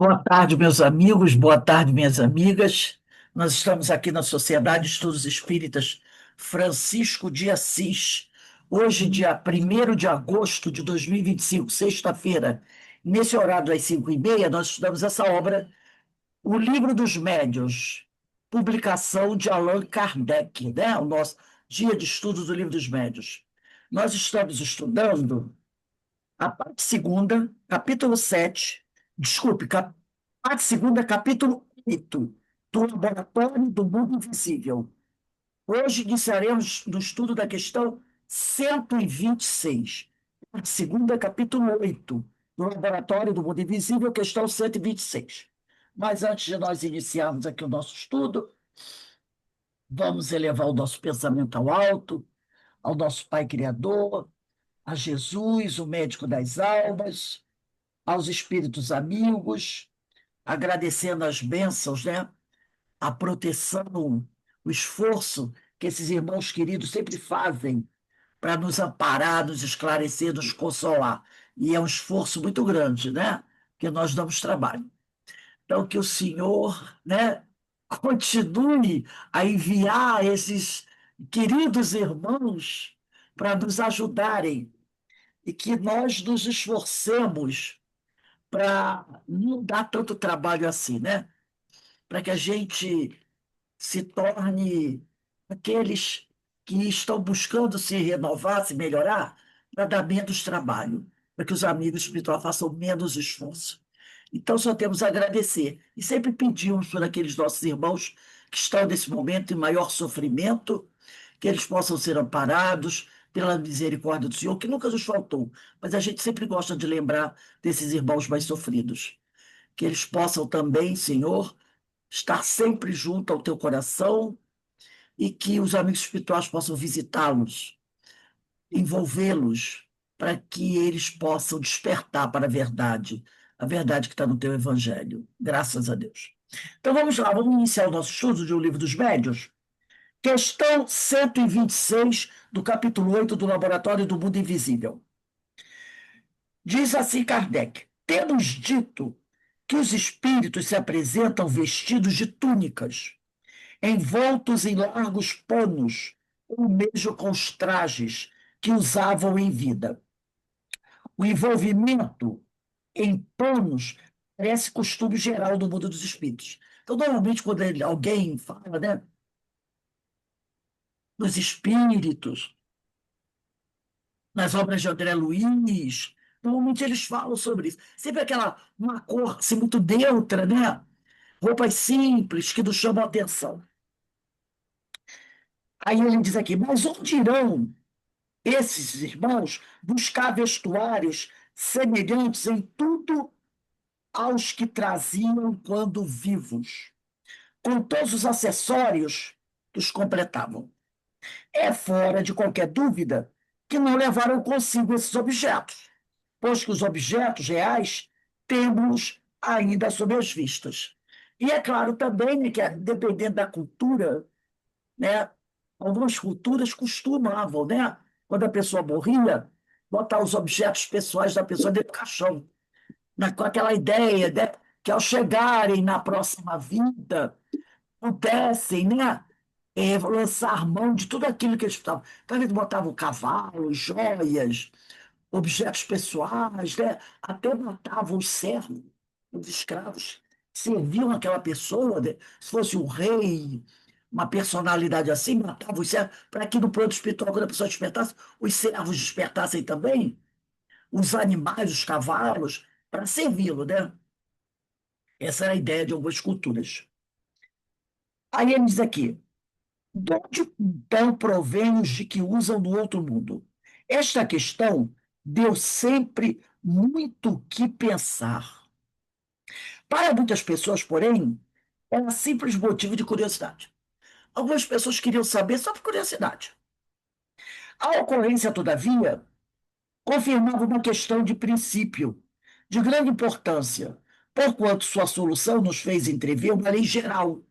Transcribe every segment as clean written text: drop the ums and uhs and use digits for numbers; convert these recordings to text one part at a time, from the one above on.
Boa tarde, meus amigos, boa tarde, minhas amigas. Nós estamos aqui na Sociedade de Estudos Espíritas Francisco de Assis, hoje, dia 1º de agosto de 2025, sexta-feira. Nesse horário, às 5h30, nós estudamos essa obra, O Livro dos Médiuns, publicação de Allan Kardec, né? O nosso Dia de Estudos do Livro dos Médiuns. Nós estamos estudando a parte segunda, capítulo 7, desculpe, parte segunda, capítulo 8, do Laboratório do Mundo Invisível. Hoje iniciaremos no estudo da questão 126. Parte segunda, capítulo 8, do Laboratório do Mundo Invisível, questão 126. Mas antes de nós iniciarmos aqui o nosso estudo, vamos elevar o nosso pensamento ao alto, ao nosso Pai Criador, a Jesus, o médico das almas, aos espíritos amigos, agradecendo as bênçãos, né? A proteção, o esforço que esses irmãos queridos sempre fazem para nos amparar, nos esclarecer, nos consolar. E é um esforço muito grande, né? Que nós damos trabalho. Então, que o Senhor, né, continue a enviar esses queridos irmãos para nos ajudarem e que nós nos esforcemos para não dar tanto trabalho assim, né? Para que a gente se torne aqueles que estão buscando se renovar, se melhorar, para dar menos trabalho, para que os amigos espirituais façam menos esforço. Então, só temos a agradecer. E sempre pedimos por aqueles nossos irmãos que estão nesse momento em maior sofrimento, que eles possam ser amparados pela misericórdia do Senhor, que nunca nos faltou, mas a gente sempre gosta de lembrar desses irmãos mais sofridos. Que eles possam também, Senhor, estar sempre junto ao teu coração e que os amigos espirituais possam visitá-los, envolvê-los, para que eles possam despertar para a verdade que está no teu evangelho. Graças a Deus. Então vamos lá, vamos iniciar o nosso estudo de O Livro dos Médiuns. Questão 126 do capítulo 8 do Laboratório do Mundo Invisível. Diz assim Kardec: temos dito que os espíritos se apresentam vestidos de túnicas, envoltos em largos panos, ou mesmo com os trajes que usavam em vida. O envolvimento em panos parece costume geral do mundo dos espíritos. Então, normalmente, quando alguém fala, né, dos espíritos, nas obras de André Luiz, normalmente eles falam sobre isso. Sempre aquela, uma cor assim, muito neutra, né? Roupas simples que nos chamam a atenção. Aí ele diz aqui, mas onde irão esses irmãos buscar vestuários semelhantes em tudo aos que traziam quando vivos, com todos os acessórios que os completavam? É fora de qualquer dúvida que não levaram consigo esses objetos, pois que os objetos reais temos ainda sob as vistas. E é claro também, né, que, dependendo da cultura, né, algumas culturas costumavam, né, quando a pessoa morria, botar os objetos pessoais da pessoa dentro do caixão, com aquela ideia, né, que ao chegarem na próxima vida, pudessem, né, lançar mão de tudo aquilo que eles estavam. Então, eles botavam cavalos, joias, objetos pessoais, né, até matavam os servos, os escravos, serviam aquela pessoa, né, se fosse um rei, uma personalidade assim, matavam os servos, para que no plano espiritual, quando a pessoa despertasse, os servos despertassem também, os animais, os cavalos, para servi-lo, né? Essa era a ideia de algumas culturas. Aí ele diz aqui, de onde então provém os de que usam no outro mundo? Esta questão deu sempre muito o que pensar. Para muitas pessoas, porém, era simples motivo de curiosidade. Algumas pessoas queriam saber só por curiosidade. A ocorrência, todavia, confirmava uma questão de princípio, de grande importância, porquanto sua solução nos fez entrever uma lei geral,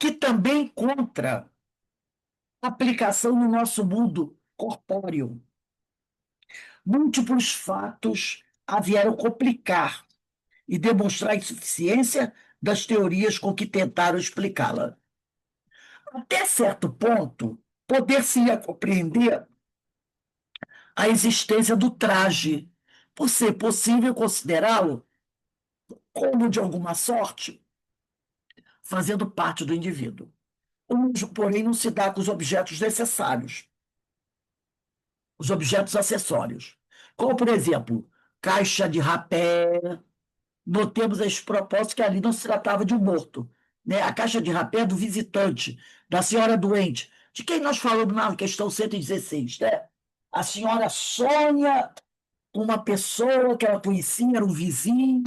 que também encontra aplicação no nosso mundo corpóreo. Múltiplos fatos a vieram complicar e demonstrar a insuficiência das teorias com que tentaram explicá-la. Até certo ponto, poder-se-ia compreender a existência do traje, por ser possível considerá-lo como, de alguma sorte, fazendo parte do indivíduo. O mesmo, porém, não se dá com os objetos necessários, os objetos acessórios, como, por exemplo, caixa de rapé. Notemos a esse propósito que ali não se tratava de um morto, né? A caixa de rapé é do visitante, da senhora doente, de quem nós falamos na questão 116, né? A senhora sonha com uma pessoa que ela conhecia, era um vizinho,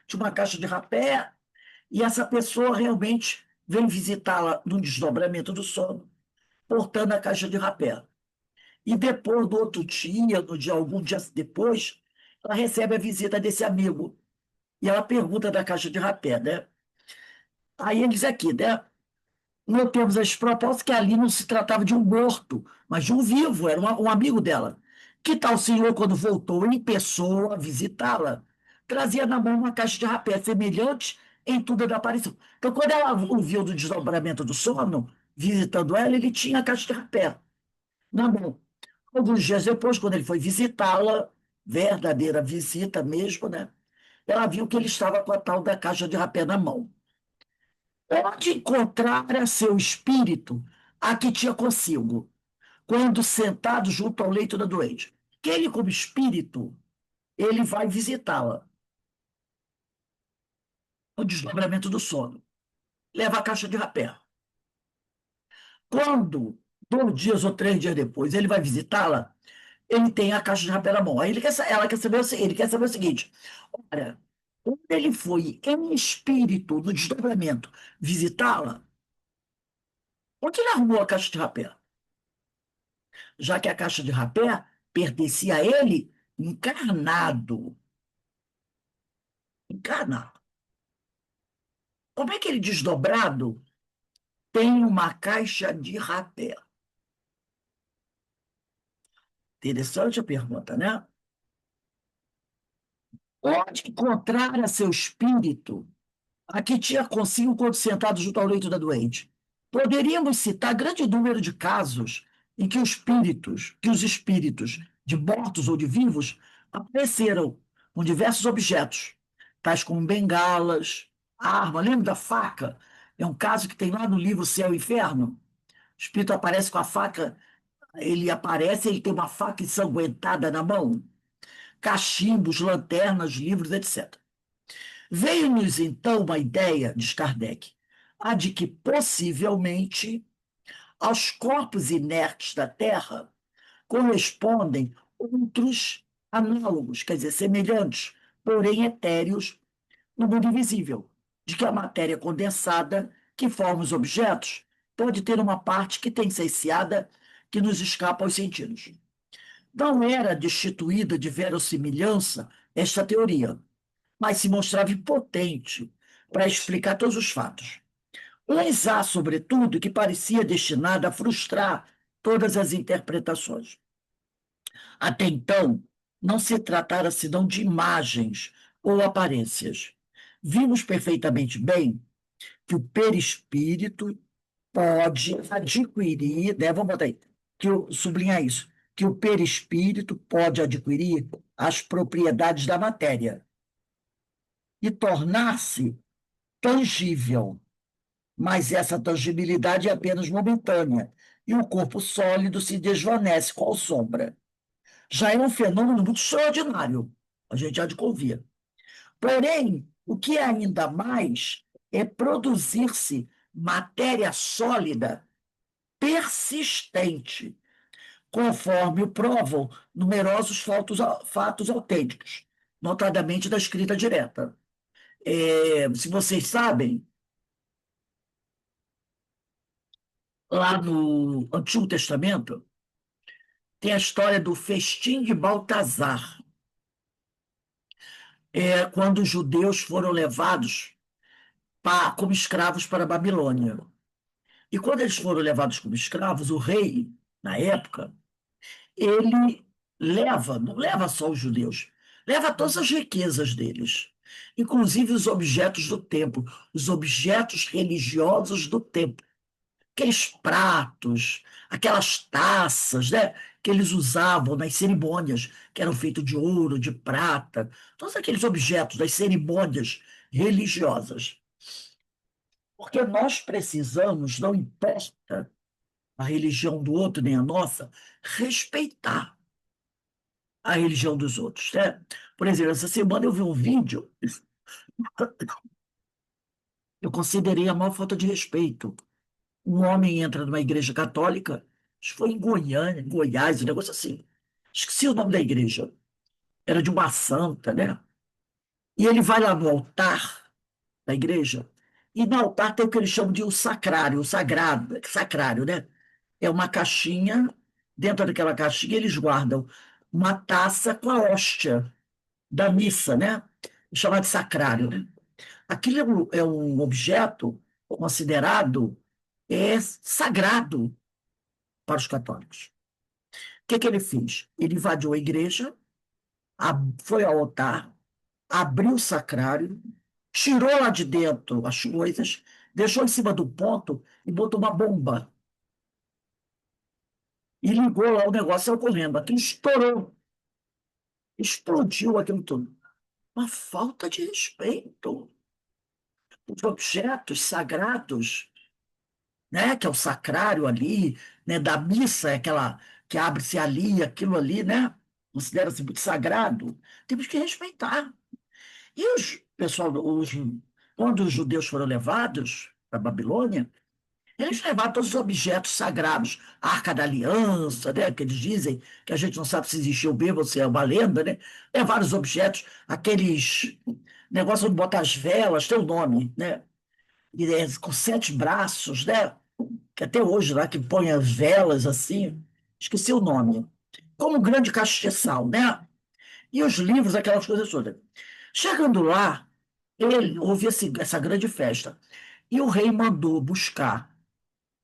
de uma caixa de rapé, e essa pessoa realmente vem visitá-la num desdobramento do sono, portando a caixa de rapé. E depois, no outro dia, no dia, algum dia depois, ela recebe a visita desse amigo. E ela pergunta da caixa de rapé, né? Aí ele diz aqui, né? Notemos as propostas que ali não se tratava de um morto, mas de um vivo, era um amigo dela. Que tal o senhor, quando voltou em pessoa visitá-la, trazia na mão uma caixa de rapé semelhante em tudo da aparição. Então, quando ela o viu do desdobramento do sono, visitando ela, ele tinha a caixa de rapé na mão. Alguns dias depois, quando ele foi visitá-la, verdadeira visita mesmo, né? Ela viu que ele estava com a tal da caixa de rapé na mão. Onde encontrara seu espírito a que tinha consigo, quando sentado junto ao leito da doente. Que ele, como espírito, ele vai visitá-la, o desdobramento do sono. Leva a caixa de rapé. Quando, 2 dias ou 3 dias depois, ele vai visitá-la, ele tem a caixa de rapé na mão. Aí ela quer saber, ele quer saber o seguinte: olha, quando ele foi em espírito no desdobramento visitá-la, onde ele arrumou a caixa de rapé? Já que a caixa de rapé pertencia a ele encarnado. Encarnado. Como é que ele, desdobrado, tem uma caixa de rapé? Interessante a pergunta, né? Onde encontrar seu espírito a que tinha consigo quando sentado junto ao leito da doente? Poderíamos citar grande número de casos em que os espíritos de mortos ou de vivos apareceram com diversos objetos, tais como bengalas, arma. Lembra da faca? É um caso que tem lá no livro Céu e Inferno. O espírito aparece com a faca, ele tem uma faca ensanguentada na mão, cachimbos, lanternas, livros, etc. Veio-nos então uma ideia, diz Kardec, a de que possivelmente aos corpos inertes da Terra correspondem outros análogos, quer dizer, semelhantes, porém etéreos no mundo invisível, de que a matéria condensada que forma os objetos pode ter uma parte que tem cesseada que nos escapa aos sentidos. Não era destituída de verossimilhança esta teoria, mas se mostrava impotente para explicar todos os fatos. Uns há, sobretudo, que parecia destinada a frustrar todas as interpretações. Até então, não se tratara senão de imagens ou aparências. Vimos perfeitamente bem que o perispírito pode adquirir, né, vamos botar aí, sublinhar isso, que o perispírito pode adquirir as propriedades da matéria e tornar-se tangível, mas essa tangibilidade é apenas momentânea, e o corpo sólido se desvanece qual sombra. Já é um fenômeno muito extraordinário, a gente há de convir. Porém, o que é ainda mais é produzir-se matéria sólida persistente, conforme o provam numerosos fatos autênticos, notadamente da escrita direta. Se vocês sabem, lá no Antigo Testamento, tem a história do festim de Baltazar, quando os judeus foram levados como escravos para a Babilônia. E quando eles foram levados como escravos, o rei, na época, ele não leva só os judeus, leva todas as riquezas deles. inclusive os objetos do templo, os objetos religiosos do templo, aqueles pratos, aquelas taças, né, que eles usavam nas cerimônias, que eram feitos de ouro, de prata, todos aqueles objetos das cerimônias religiosas. Porque nós precisamos, não importa a religião do outro nem a nossa, respeitar a religião dos outros, né? Por exemplo, essa semana eu vi um vídeo, eu considerei a maior falta de respeito. Um homem entra numa igreja católica, acho que foi em Goiânia, em Goiás, um negócio assim. Esqueci o nome da igreja. Era de uma santa, né? E ele vai lá no altar da igreja, e no altar tem o que eles chamam de o sacrário, o sagrado, sacrário, né? É uma caixinha, dentro daquela caixinha eles guardam uma taça com a hóstia da missa, né? Chamado de sacrário, né? Aquilo é um objeto considerado sagrado para os católicos. O que que ele fez? Ele invadiu a igreja, foi ao altar, abriu o sacrário, tirou lá de dentro as coisas, deixou em cima do ponto e botou uma bomba. E ligou lá o negócio, saiu correndo. Aquilo estourou, explodiu aquilo tudo. Uma falta de respeito. Os objetos sagrados, né, que é o sacrário ali, né, da missa, é aquela que abre-se ali, aquilo ali, né, considera-se muito sagrado, temos que respeitar. E pessoal, quando os judeus foram levados para a Babilônia, eles levaram todos os objetos sagrados, a Arca da Aliança, né, que eles dizem, que a gente não sabe se existiu mesmo ou se é uma lenda, né, levaram os objetos, aqueles negócios onde botar as velas, tem o nome, né, com 7 braços, né? Que até hoje lá que põe as velas assim, esqueci o nome. Como um grande castiçal, né? E os livros, aquelas coisas todas. Chegando lá, houve essa grande festa. E o rei mandou buscar,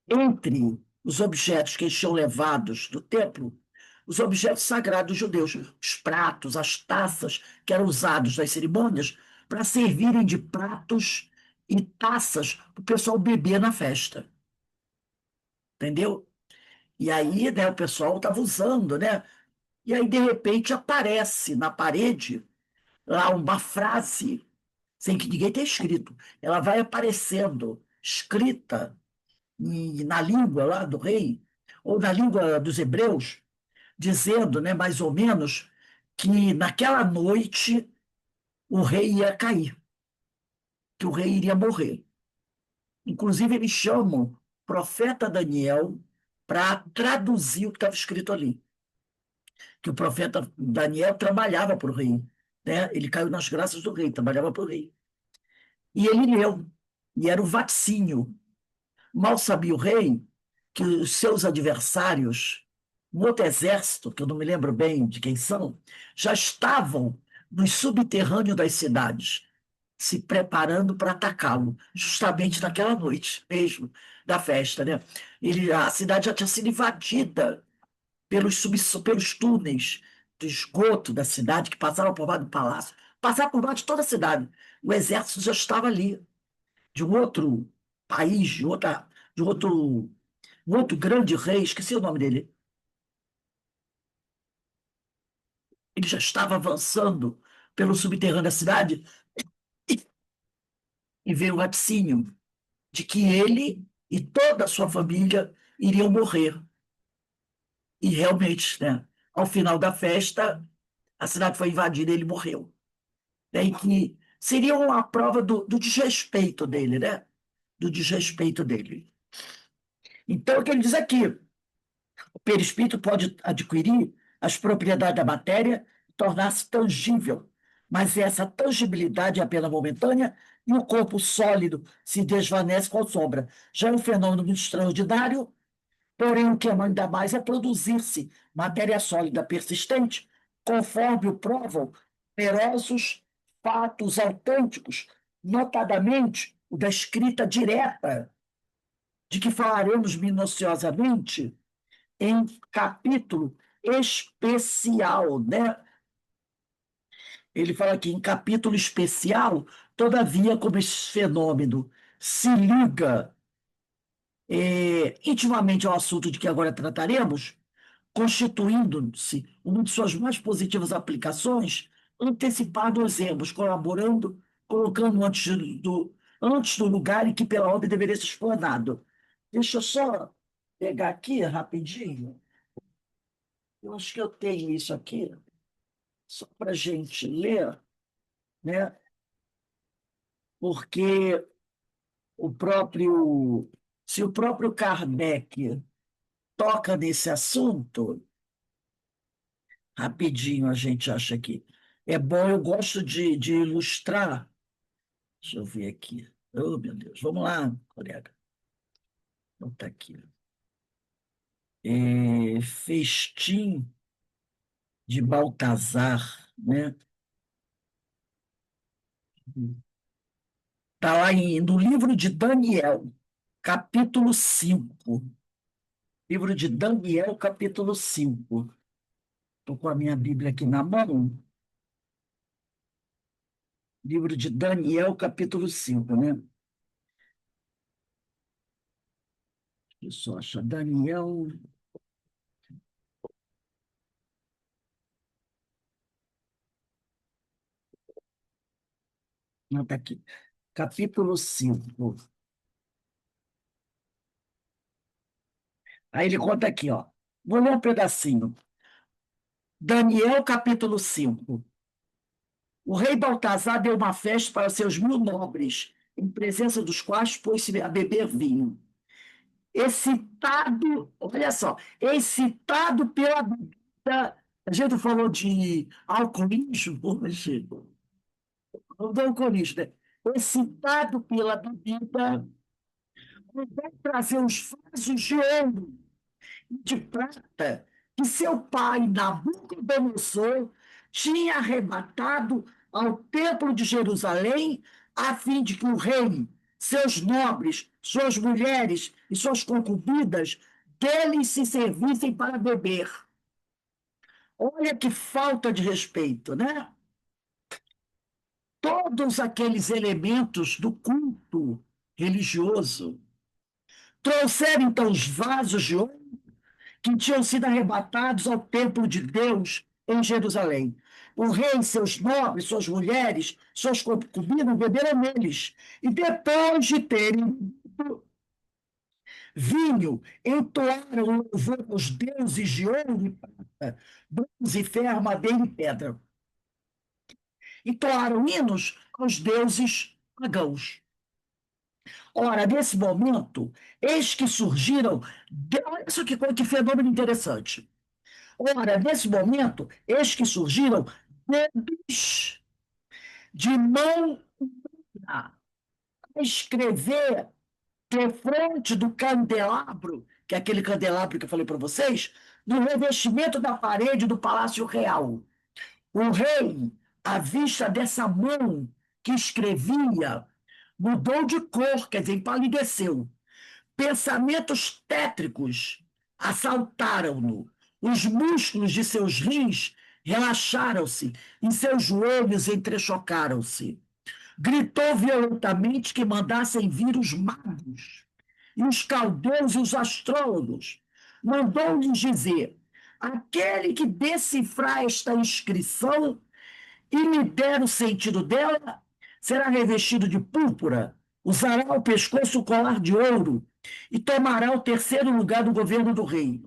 entre os objetos que eles tinham levados do templo, os objetos sagrados judeus, os pratos, as taças que eram usados nas cerimônias, para servirem de pratos e taças para o pessoal beber na festa. Entendeu? E aí, né, o pessoal estava usando, né? E aí, de repente, aparece na parede lá uma frase, sem que ninguém tenha escrito. Ela vai aparecendo, escrita na língua lá do rei, ou na língua dos hebreus, dizendo, né, mais ou menos, que naquela noite o rei ia cair, que o rei iria morrer. Inclusive, eles chamam o profeta Daniel para traduzir o que estava escrito ali. Que o profeta Daniel trabalhava para o rei, né? Ele caiu nas graças do rei, trabalhava para o rei. E ele leu, e era o vaticínio. Mal sabia o rei que os seus adversários, no outro exército, que eu não me lembro bem de quem são, já estavam nos subterrâneos das cidades, se preparando para atacá-lo, justamente naquela noite mesmo da festa, né? A cidade já tinha sido invadida pelos túneis de esgoto da cidade que passavam por baixo do palácio, passavam por baixo de toda a cidade. O exército já estava ali, de um outro país, de um outro grande rei, esqueci o nome dele. Ele já estava avançando pelo subterrâneo da cidade e, e veio o laticínio de que ele e toda a sua família iriam morrer. E realmente, né, ao final da festa, a cidade foi invadida e ele morreu. Né, e que seria uma prova do desrespeito dele, né? Do desrespeito dele. Então, o que ele diz aqui, o perispírito pode adquirir as propriedades da matéria e tornar-se tangível, mas essa tangibilidade é apenas momentânea e o corpo sólido se desvanece com a sombra. Já é um fenômeno muito extraordinário, porém o que ama ainda mais é produzir-se matéria sólida persistente, conforme o provam numerosos fatos autênticos, notadamente o da escrita direta, de que falaremos minuciosamente em capítulo especial, né? Ele fala aqui, em capítulo especial, todavia, como esse fenômeno se liga intimamente ao assunto de que agora trataremos, constituindo-se uma de suas mais positivas aplicações, antecipados colaborando, colocando antes do lugar em que pela obra deveria ser explanado. Deixa eu só pegar aqui rapidinho. Eu acho que eu tenho isso aqui, só para a gente ler, né? Porque se o próprio Kardec toca nesse assunto, rapidinho a gente acha aqui. É bom, eu gosto de ilustrar. Deixa eu ver aqui. Oh, meu Deus. Vamos lá, colega. Então tá aqui. Festim de Baltazar, né? Está lá no livro de Daniel, capítulo 5. Livro de Daniel, capítulo 5. Estou com a minha Bíblia aqui na mão. Livro de Daniel, capítulo 5, né? Deixa eu só achar. Daniel. Não, está aqui. Capítulo 5. Aí ele conta aqui, ó. Vou ler um pedacinho. Daniel, capítulo 5. O rei Baltazar deu uma festa para seus 1.000 nobres, em presença dos quais pôs-se a beber vinho. Excitado, olha só, excitado pela bebida. A gente falou de alcoolismo hoje, não do alcoolismo, né? Excitado pela bebida, mandou trazer os vasos de ouro de prata que seu pai, Nabucodonosor, tinha arrebatado ao templo de Jerusalém, a fim de que o rei, seus nobres, suas mulheres e suas concubinas deles se servissem para beber. Olha que falta de respeito, né? Todos aqueles elementos do culto religioso trouxeram então os vasos de ouro que tinham sido arrebatados ao templo de Deus em Jerusalém. O rei, seus nobres, suas mulheres, suas concubinas beberam neles. E depois de terem bebido vinho, entoaram louvor aos deuses de ouro e prata, bronze, ferro, madeira e pedra. Entoaram hinos aos deuses pagãos. Ora, nesse momento, eis que surgiram. Olha só que fenômeno interessante. Ora, nesse momento, eis que surgiram dedos de mão humana a escrever defronte do candelabro, que é aquele candelabro que eu falei para vocês, no revestimento da parede do Palácio Real. O rei, à vista dessa mão que escrevia, mudou de cor, quer dizer, empalideceu. Pensamentos tétricos assaltaram-no. Os músculos de seus rins relaxaram-se e seus joelhos entrechocaram-se. Gritou violentamente que mandassem vir os magos e os caldeus e os astrólogos. Mandou-lhes dizer: aquele que decifrar esta inscrição e me der o sentido dela, será revestido de púrpura, usará ao pescoço o colar de ouro e tomará o terceiro lugar do governo do rei.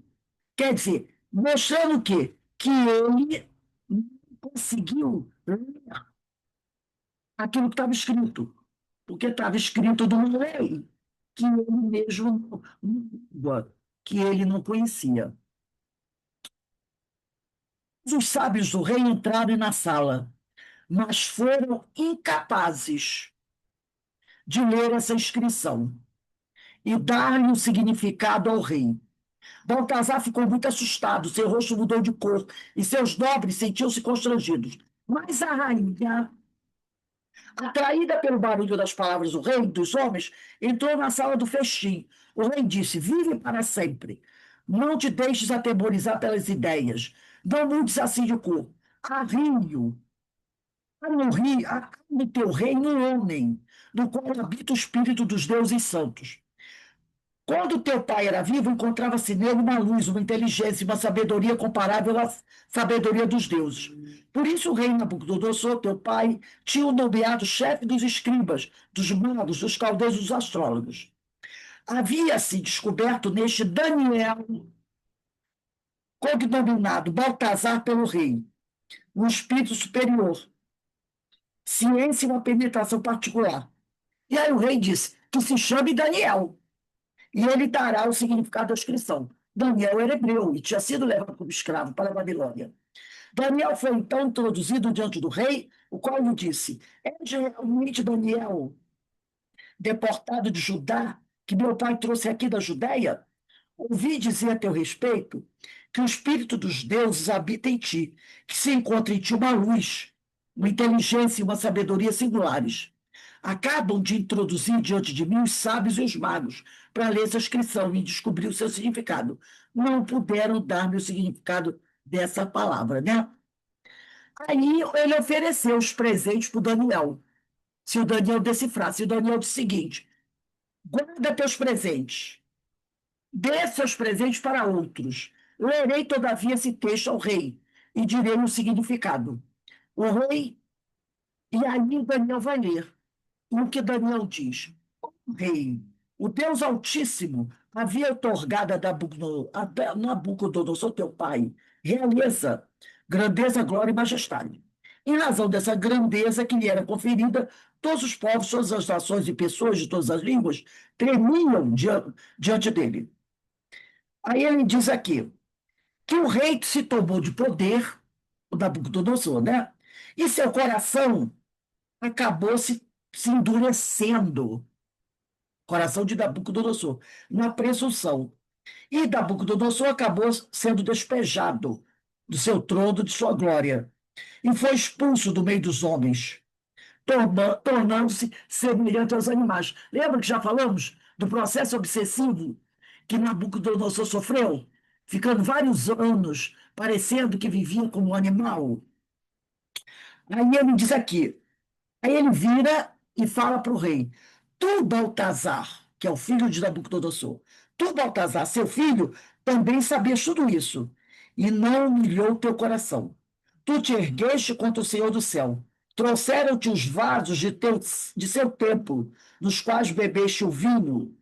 Quer dizer, mostrando o quê? Que ele não conseguiu ler aquilo que estava escrito, porque estava escrito numa lei que ele mesmo que ele não conhecia. Os sábios do rei entraram na sala, mas foram incapazes de ler essa inscrição e dar-lhe um significado ao rei. Baltazar ficou muito assustado, seu rosto mudou de cor e seus nobres sentiam-se constrangidos. Mas a rainha, atraída pelo barulho das palavras do rei e dos homens, entrou na sala do festim. O rei disse: vive para sempre. Não te deixes atemorizar pelas ideias. Não mudes assim de cor. Há rio há no teu reino um homem, no qual habita o Espírito dos deuses santos. Quando teu pai era vivo, encontrava-se nele uma luz, uma inteligência, uma sabedoria comparável à sabedoria dos deuses. Por isso o rei Nabucodonosor, teu pai, tinha o nomeado chefe dos escribas, dos magos, dos caldeus e dos astrólogos. Havia-se descoberto neste Daniel, cognominado Baltazar pelo rei, um espírito superior, ciência e uma penetração particular. E aí o rei disse que se chame Daniel, e ele dará o significado da inscrição. Daniel era hebreu e tinha sido levado como escravo para a Babilônia. Daniel foi então introduzido diante do rei, o qual lhe disse: És realmente Daniel, deportado de Judá, que meu pai trouxe aqui da Judéia? Ouvi dizer a teu respeito que o Espírito dos deuses habita em ti, que se encontra em ti uma luz, uma inteligência e uma sabedoria singulares. Acabam de introduzir diante de mim os sábios e os magos para ler essa inscrição e descobrir o seu significado. Não puderam dar-me o significado dessa palavra, né? Aí ele ofereceu os presentes para o Daniel, se o Daniel decifrasse. E o Daniel disse o seguinte: guarda teus presentes, dê seus presentes para outros. Lerei, todavia, esse texto ao rei e direi o significado. O rei, e aí Daniel vai ler. E o que Daniel diz? O rei, o Deus Altíssimo, havia otorgado a Nabucodonosor, teu pai, realeza, grandeza, glória e majestade. Em razão dessa grandeza que lhe era conferida, todos os povos, todas as nações e pessoas de todas as línguas tremiam diante dele. Aí ele diz aqui que o rei se tomou de poder, o Nabucodonosor, né? E seu coração acabou se endurecendo, coração de Nabucodonosor, na presunção. E Nabucodonosor acabou sendo despejado do seu trono, de sua glória, e foi expulso do meio dos homens, tornando-se semelhante aos animais. Lembra que já falamos do processo obsessivo que Nabucodonosor sofreu? Ficando vários anos parecendo que vivia como um animal. Aí ele diz aqui, aí ele vira e fala para o rei: Tu, Baltazar, que é o filho de Nabucodonosor, tu, Baltazar, seu filho, também sabias tudo isso, e não humilhou teu coração. Tu te ergueste contra o Senhor do céu. Trouxeram-te os vasos de seu templo, nos quais bebeste o vinho.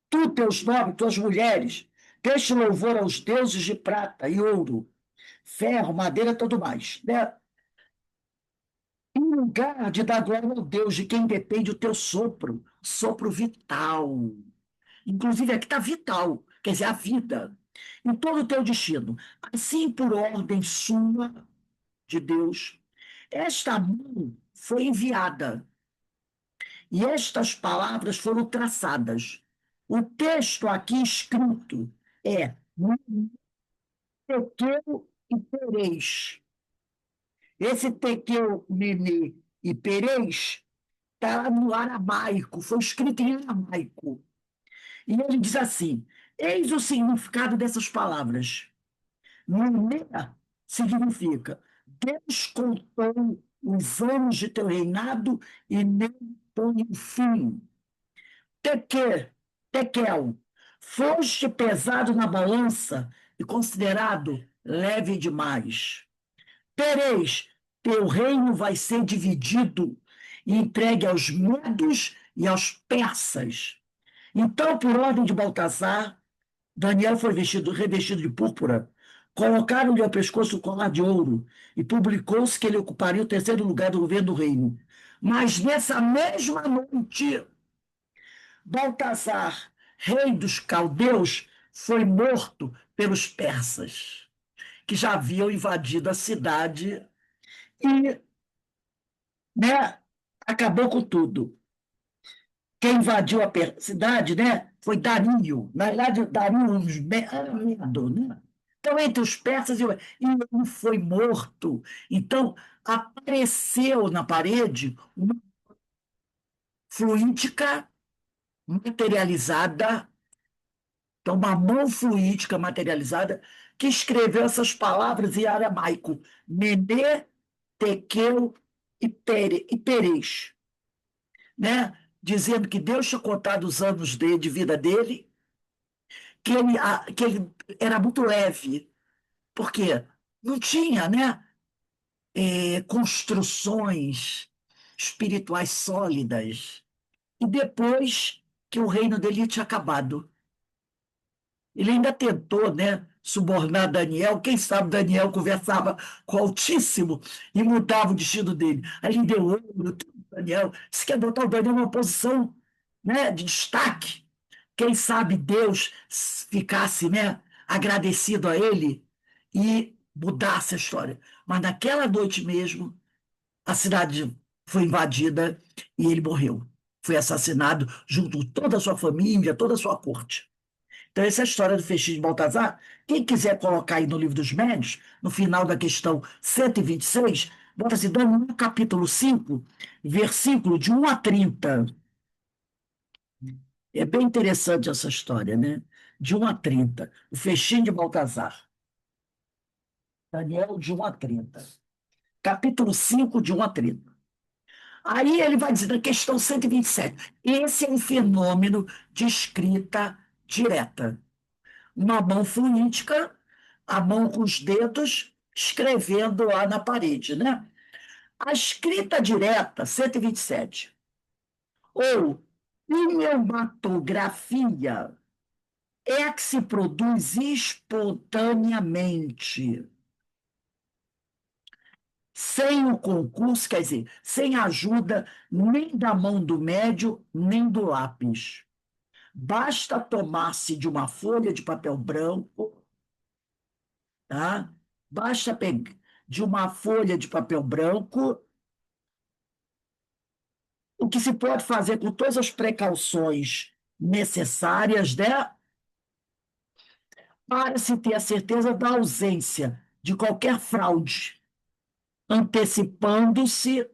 Tu, teus nobres, tuas mulheres, deste louvor aos deuses de prata e ouro, ferro, madeira e tudo mais, né? Em lugar de dar glória ao Deus de quem depende o teu sopro, sopro vital. Inclusive, aqui está vital, quer dizer, a vida, em todo o teu destino. Assim, por ordem sua, de Deus, esta mão foi enviada e estas palavras foram traçadas. O texto aqui escrito é Tequeu e Perez. Esse Tequeu, Mene e Perez está no aramaico, foi escrito em aramaico. E ele diz assim: eis o significado dessas palavras. Nomea significa Deus contou os anos de teu reinado e nem põe um fim. Teque, Tekel, foste pesado na balança e considerado leve demais. Tereis, teu reino vai ser dividido e entregue aos medos e aos persas. Então, por ordem de Baltazar, Daniel foi revestido de púrpura, colocaram-lhe ao pescoço o colar de ouro, e publicou-se que ele ocuparia o terceiro lugar do governo do reino. Mas nessa mesma noite, Baltazar, rei dos caldeus, foi morto pelos persas, que já haviam invadido a cidade e, né, acabou com tudo. Quem invadiu a cidade, né, foi Dario. Na verdade, Dario era Medo, né? Então, entre os persas, e ele foi morto. Então, apareceu na parede uma fluídica materializada, então, uma mão fluídica materializada, que escreveu essas palavras em aramaico: Mene, Tekel e Perez, né? Dizendo que Deus tinha contado os anos de vida dele, que ele era muito leve, porque não tinha, né, construções espirituais sólidas. E depois que o reino dele tinha acabado. Ele ainda tentou, né, subornar Daniel. Quem sabe Daniel conversava com o Altíssimo e mudava o destino dele. Aí ele deu ouro, tudo, Daniel. Se quer botar o Daniel numa posição, né, de destaque. Quem sabe Deus ficasse, né, agradecido a ele e mudasse a história. Mas naquela noite mesmo, a cidade foi invadida e ele morreu. Foi assassinado junto com toda a sua família, toda a sua corte. Então, essa é a história do festim de Baltazar. Quem quiser colocar aí no Livro dos Médios, no final da questão 126, bota assim, Daniel capítulo 5, versículo de 1 a 30. É bem interessante essa história, né? De 1 a 30. O festim de Baltazar. Daniel, de 1 a 30. Capítulo 5, de 1 a 30. Aí ele vai dizer, na questão 127, esse é um fenômeno de escrita direta. Uma mão fluídica, a mão com os dedos, escrevendo lá na parede, né? A escrita direta, 127, ou pneumatografia, é a que se produz espontaneamente, sem o concurso, quer dizer, sem a ajuda nem da mão do médio, nem do lápis. Basta tomar-se de uma folha de papel branco, tá? Basta pegar de uma folha de papel branco, o que se pode fazer com todas as precauções necessárias, né, para se ter a certeza da ausência de qualquer fraude, antecipando-se,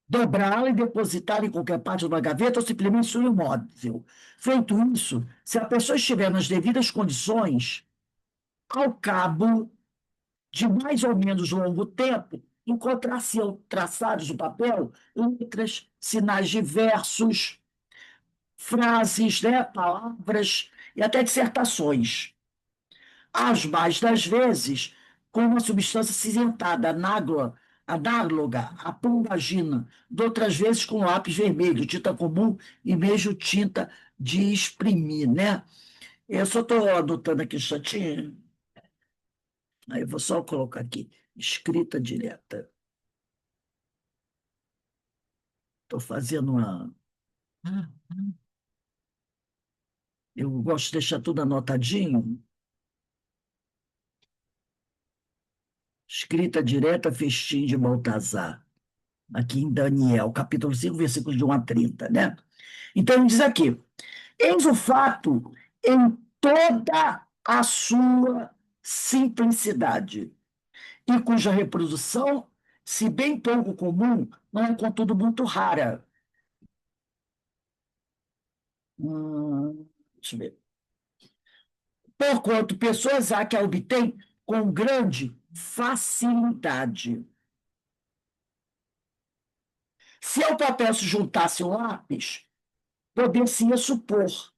dobrá-la e depositar em qualquer parte de uma gaveta ou simplesmente sobre um móvel. Feito isso, se a pessoa estiver nas devidas condições, ao cabo de mais ou menos longo tempo, encontrar-se-ão traçados no papel letras, sinais diversos, frases, né, palavras e até dissertações. As mais das vezes, com uma substância cinzentada, análoga à pumbagina, de outras vezes com lápis vermelho, tinta comum e mesmo tinta de exprimir, né? Eu só estou anotando aqui um instantinho. Aí eu vou só colocar aqui, escrita direta. Estou fazendo uma. Eu gosto de deixar tudo anotadinho. Escrita direta, festim de Baltazar. Aqui em Daniel, capítulo 5, versículos de 1 a 30, né? Então, ele diz aqui: eis o fato em toda a sua simplicidade, e cuja reprodução, se bem pouco comum, não é, contudo, muito rara. Deixa eu ver. Porquanto pessoas há que a obtêm com grande facilidade. Se ao papel se juntasse o lápis, poder-se-ia supor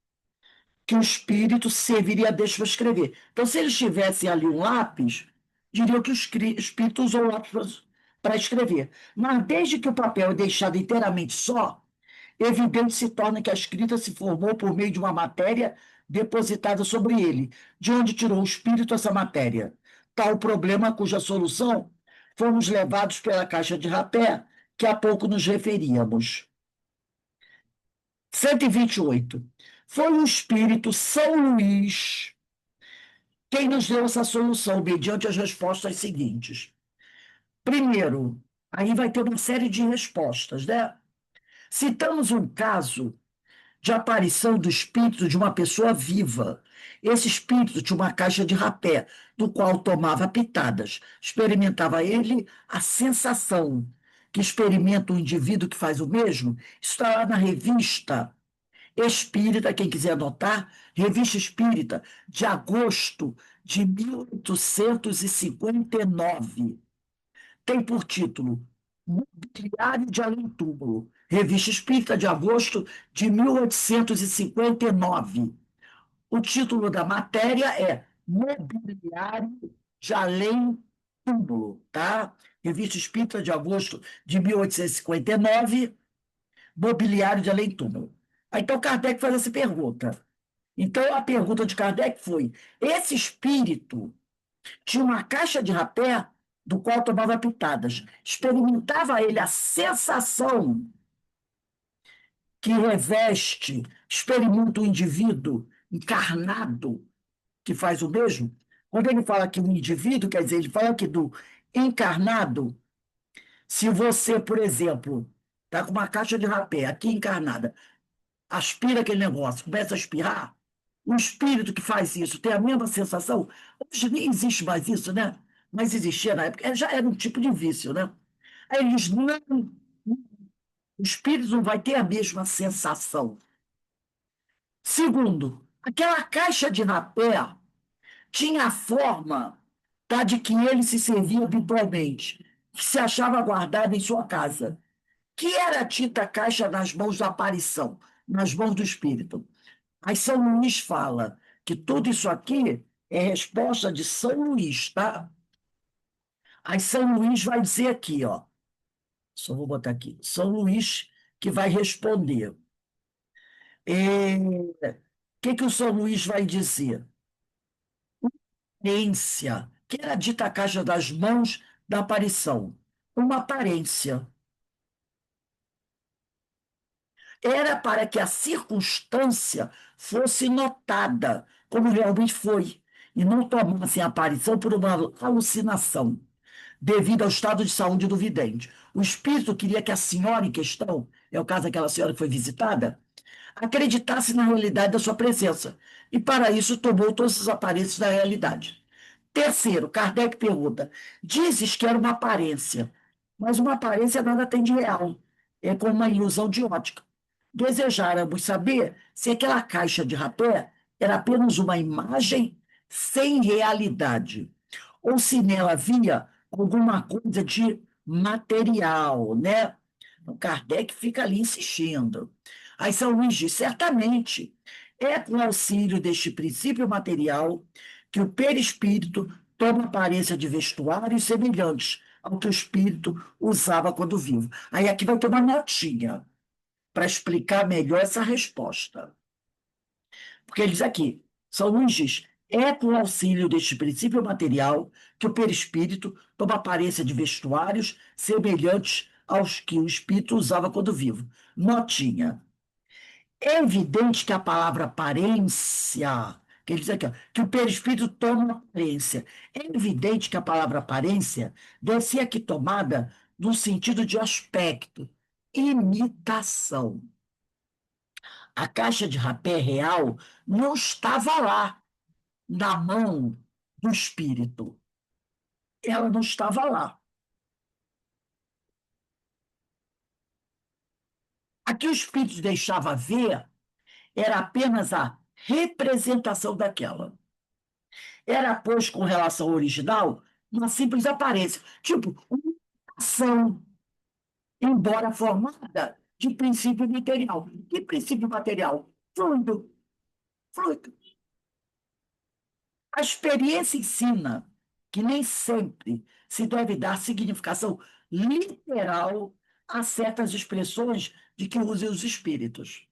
que o espírito serviria a Deus para escrever. Então, se eles tivessem ali um lápis, diriam que o espírito usou o lápis para escrever. Mas desde que o papel é deixado inteiramente só, evidente se torna que a escrita se formou por meio de uma matéria depositada sobre ele, de onde tirou o espírito essa matéria. Tal problema cuja solução fomos levados pela caixa de rapé, que há pouco nos referíamos. 128. Foi o espírito São Luís quem nos deu essa solução, mediante as respostas seguintes. Primeiro, aí vai ter uma série de respostas, né? Citamos um caso de aparição do espírito de uma pessoa viva. Esse espírito tinha uma caixa de rapé, do qual tomava pitadas. Experimentava ele a sensação que experimenta o indivíduo que faz o mesmo. Está lá na revista Espírita, quem quiser anotar, Revista Espírita, de agosto de 1859. Tem por título Mobiliário de Além-Túmulo, Revista Espírita de agosto de 1859. O título da matéria é Mobiliário de Além-Túmulo, tá? Revista Espírita de agosto de 1859, Mobiliário de Além-Túmulo. Aí, então, Kardec faz essa pergunta. Então, a pergunta de Kardec foi: esse espírito tinha uma caixa de rapé do qual tomava pitadas. Experimentava ele a sensação que reveste, experimenta o indivíduo encarnado que faz o mesmo. Quando ele fala que o indivíduo, quer dizer, ele fala aqui do encarnado. Se você, por exemplo, está com uma caixa de rapé aqui encarnada, aspira aquele negócio, começa a espirrar, o espírito que faz isso tem a mesma sensação. Hoje nem existe mais isso, né? Mas existia na época, já era um tipo de vício, né? Aí ele diz, não, o espírito não vai ter a mesma sensação. Segundo, aquela caixa de rapé tinha a forma, tá, de que ele se servia habitualmente, que se achava guardada em sua casa, que era a tinta caixa nas mãos da aparição, nas mãos do espírito. Aí São Luís fala que tudo isso aqui é resposta de São Luís, tá? Aí São Luís vai dizer aqui, ó, só vou botar aqui, São Luís que vai responder. O que o São Luís vai dizer? Aparência, que era dita a caixa das mãos da aparição. Uma aparência. Era para que a circunstância fosse notada, como realmente foi, e não tomasse a aparição por uma alucinação, devido ao estado de saúde do vidente. O espírito queria que a senhora em questão, é o caso daquela senhora que foi visitada, acreditasse na realidade da sua presença, e para isso tomou todos os aparências da realidade. Terceiro, Kardec pergunta: dizes que era uma aparência, mas uma aparência nada tem de real. É como uma ilusão de ótica. Desejáramos saber se aquela caixa de rapé era apenas uma imagem sem realidade, ou se nela havia alguma coisa de material, né? O Kardec fica ali insistindo. Aí São Luís diz: certamente é com auxílio deste princípio material que o perispírito toma aparência de vestuários semelhantes ao que o espírito usava quando vivo. Aí aqui vai ter uma notinha para explicar melhor essa resposta. Porque ele diz aqui, São Luís diz, é com auxílio deste princípio material que o perispírito toma aparência de vestuários semelhantes aos que o espírito usava quando vivo. Notinha. É evidente que a palavra aparência, que ele diz aqui, ó, que o perispírito toma aparência. É evidente que a palavra aparência deve ser aqui tomada no sentido de aspecto, imitação. A caixa de rapé real não estava lá, na mão do espírito. Ela não estava lá. A que o espírito deixava ver era apenas a representação daquela. Era, pois, com relação ao original, uma simples aparência, tipo uma ação, embora formada de princípio material. Que princípio material? Fluido. Fluido. A experiência ensina que nem sempre se deve dar significação literal a certas expressões de que usem os espíritos,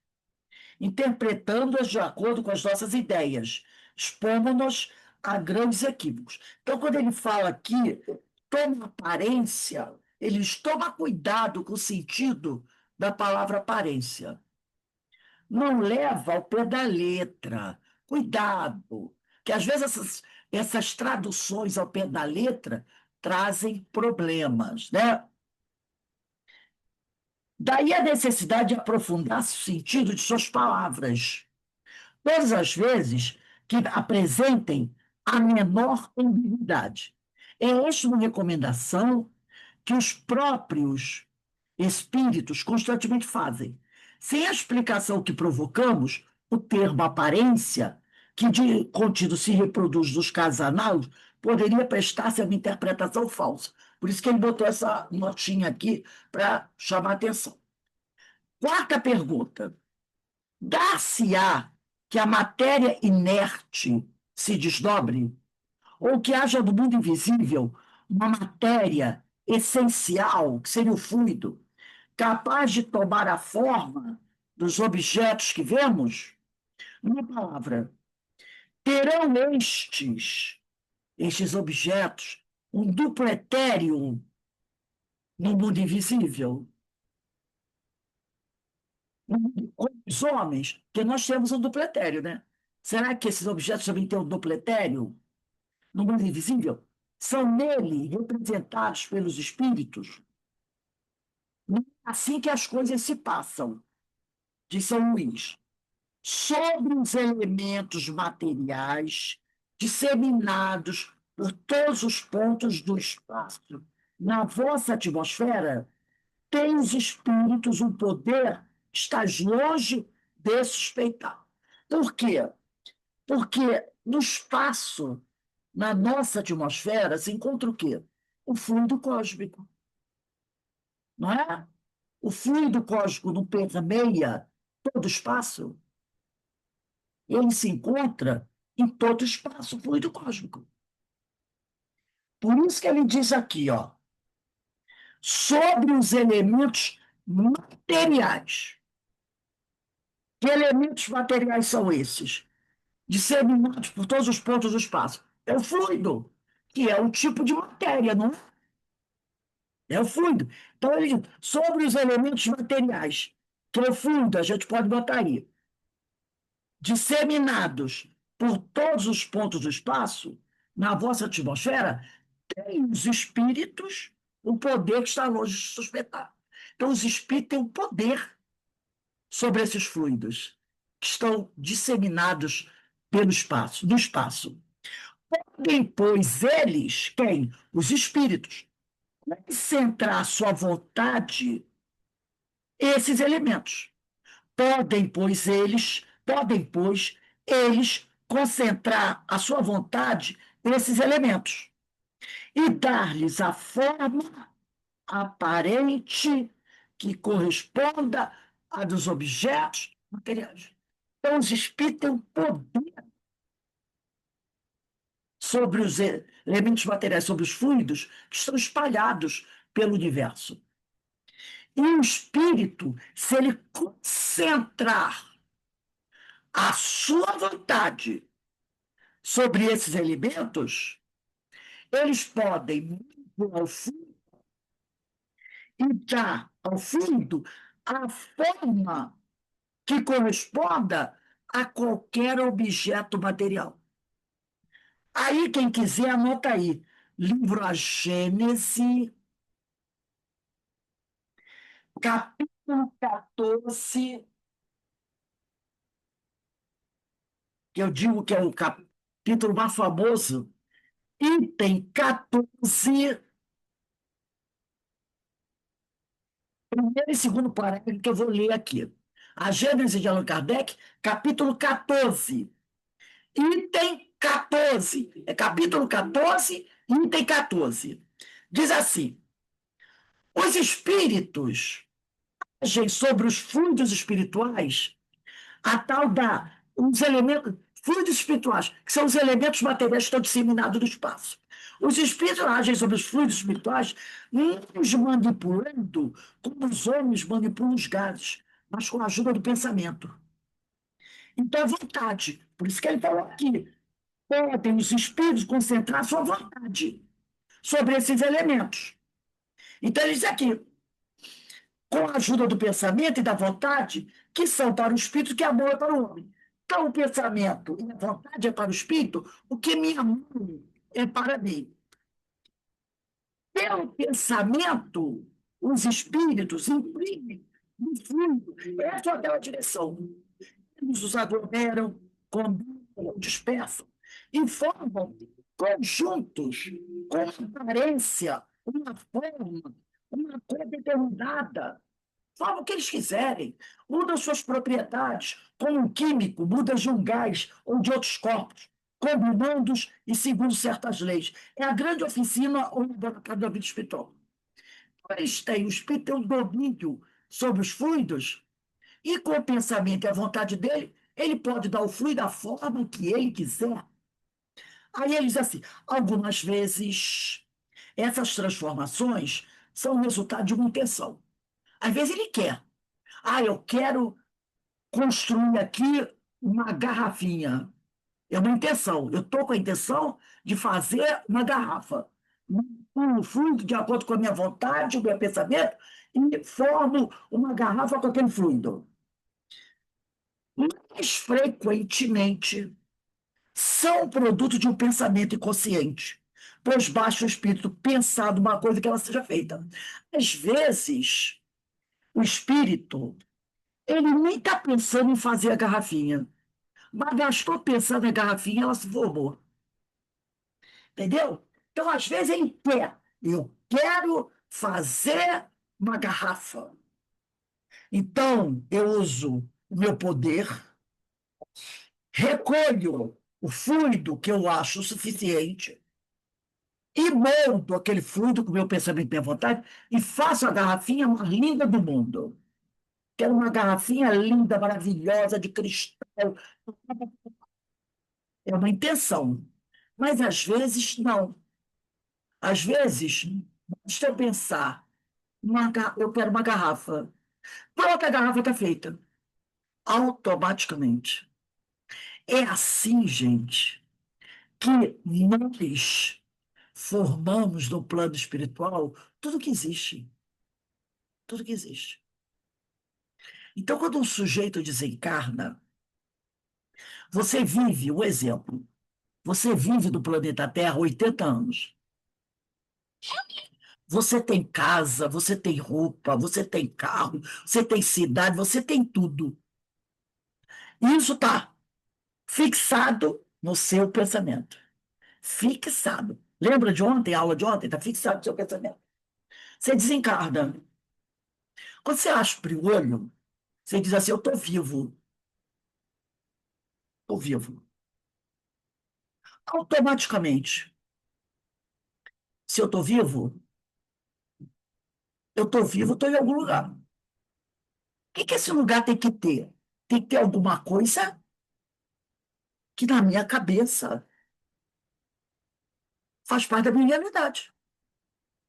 interpretando-as de acordo com as nossas ideias, expondo-nos a grandes equívocos. Então, quando ele fala aqui, toma aparência, eles tomam cuidado com o sentido da palavra aparência. Não leva ao pé da letra. Cuidado, que às vezes essas traduções ao pé da letra trazem problemas, né? Daí a necessidade de aprofundar o sentido de suas palavras, todas as vezes que apresentem a menor ambiguidade. É esta uma recomendação que os próprios espíritos constantemente fazem. Sem a explicação que provocamos, o termo aparência, que de contínuo se reproduz nos casos análises, poderia prestar-se a uma interpretação falsa. Por isso que ele botou essa notinha aqui para chamar a atenção. Quarta pergunta. Dar-se-á que a matéria inerte se desdobre? Ou que haja no mundo invisível uma matéria essencial, que seria o fluido, capaz de tomar a forma dos objetos que vemos? Uma palavra, terão estes objetos, um duplo etéreo no mundo invisível? Como os homens, porque nós temos um duplo etéreo, né? Será que esses objetos também têm um duplo etéreo no mundo invisível? São nele representados pelos espíritos? Não é assim que as coisas se passam, diz São Luís. Sobre os elementos materiais disseminados por todos os pontos do espaço, na vossa atmosfera, têm os espíritos um poder que estás longe de suspeitar. Por quê? Porque no espaço, na nossa atmosfera, se encontra o quê? O fluido cósmico, não é? O fluido cósmico não permeia todo o espaço. Ele se encontra em todo o espaço, o fluido cósmico. Por isso que ele diz aqui, ó, sobre os elementos materiais. Que elementos materiais são esses? Disseminados por todos os pontos do espaço. É o fluido, que é um tipo de matéria, não é? É o fluido. Então, ele diz, sobre os elementos materiais, que é o fluido, a gente pode botar aí, disseminados por todos os pontos do espaço, na vossa atmosfera, tem os espíritos o poder que está longe de suspeitar. Então, os espíritos têm um poder sobre esses fluidos que estão disseminados pelo espaço, no espaço. Podem, pois, eles, quem? Os espíritos, concentrar sua vontade esses elementos. Podem, pois, eles concentrar a sua vontade nesses elementos e dar-lhes a forma aparente que corresponda à dos objetos materiais. Então, os espíritos têm um poder sobre os elementos materiais, sobre os fluidos que estão espalhados pelo universo. E o espírito, se ele concentrar a sua vontade sobre esses elementos, eles podem ao fundo e dar ao fundo a forma que corresponda a qualquer objeto material. Aí, quem quiser, anota aí. Livro A Gênese, capítulo 14, que eu digo que é o capítulo mais famoso, item 14, primeiro e segundo parágrafo que eu vou ler aqui. A Gênese de Allan Kardec, capítulo 14, item 14. É capítulo 14, item 14. Diz assim: os espíritos agem sobre os fluidos espirituais a tal da os elementos, fluidos espirituais, que são os elementos materiais que estão disseminados no espaço. Os espíritos agem sobre os fluidos espirituais, não os manipulando como os homens manipulam os gases, mas com a ajuda do pensamento. Então é vontade. Por isso que ele falou aqui. Podem os espíritos concentrar sua vontade sobre esses elementos. Então ele diz aqui, com a ajuda do pensamento e da vontade, que são para o espírito, que amor é para o homem. Então, o pensamento e a vontade é para o espírito, o que me amor é para mim. Pelo pensamento, os espíritos imprimem no fundo, essa é aquela direção. Eles os aglomeram, combinam, dispersam, e formam conjuntos com aparência, uma forma, uma cor determinada. Falam o que eles quiserem, mudam suas propriedades, como um químico muda de um gás ou de outros corpos, combinando-os e segundo certas leis. É a grande oficina ou laboratório da vida espiritual. Eles têm, o espírito tem um domínio sobre os fluidos, e com o pensamento e a vontade dele, ele pode dar o fluido da forma que ele quiser. Aí ele diz assim: algumas vezes essas transformações são resultado de uma intenção. Às vezes ele quer. Ah, eu quero construir aqui uma garrafinha. É uma intenção. Eu estou com a intenção de fazer uma garrafa. Um fluido de acordo com a minha vontade, o meu pensamento, e formo uma garrafa com aquele fluido. Mais frequentemente, são produto de um pensamento inconsciente, pois basta o espírito pensar numa coisa que ela seja feita. Às vezes, o espírito, ele nem está pensando em fazer a garrafinha, mas gastou pensando na garrafinha, ela se formou. Entendeu? Então, às vezes, ele quer. Eu quero fazer uma garrafa. Então, eu uso o meu poder, recolho o fluido que eu acho suficiente e moldo aquele fluido com o meu pensamento e minha vontade e faço a garrafinha mais linda do mundo. Quero uma garrafinha linda, maravilhosa, de cristal. É uma intenção. Mas, às vezes, não. Às vezes, basta eu pensar, eu quero uma garrafa. Pronto, a garrafa está feita. Automaticamente. É assim, gente, que nós formamos no plano espiritual tudo que existe. Tudo que existe. Então, quando um sujeito desencarna, você vive, um exemplo, você vive no planeta Terra 80 anos. Você tem casa, você tem roupa, você tem carro, você tem cidade, você tem tudo. Isso está fixado no seu pensamento. Fixado. Lembra de ontem, a aula de ontem? Está fixado no seu pensamento. Você desencarna. Quando você abre o olho, você diz assim: eu estou vivo. Estou vivo. Automaticamente, se eu estou vivo, eu estou vivo, estou em algum lugar. O que esse lugar tem que ter? Tem que ter alguma coisa que, na minha cabeça, faz parte da minha realidade.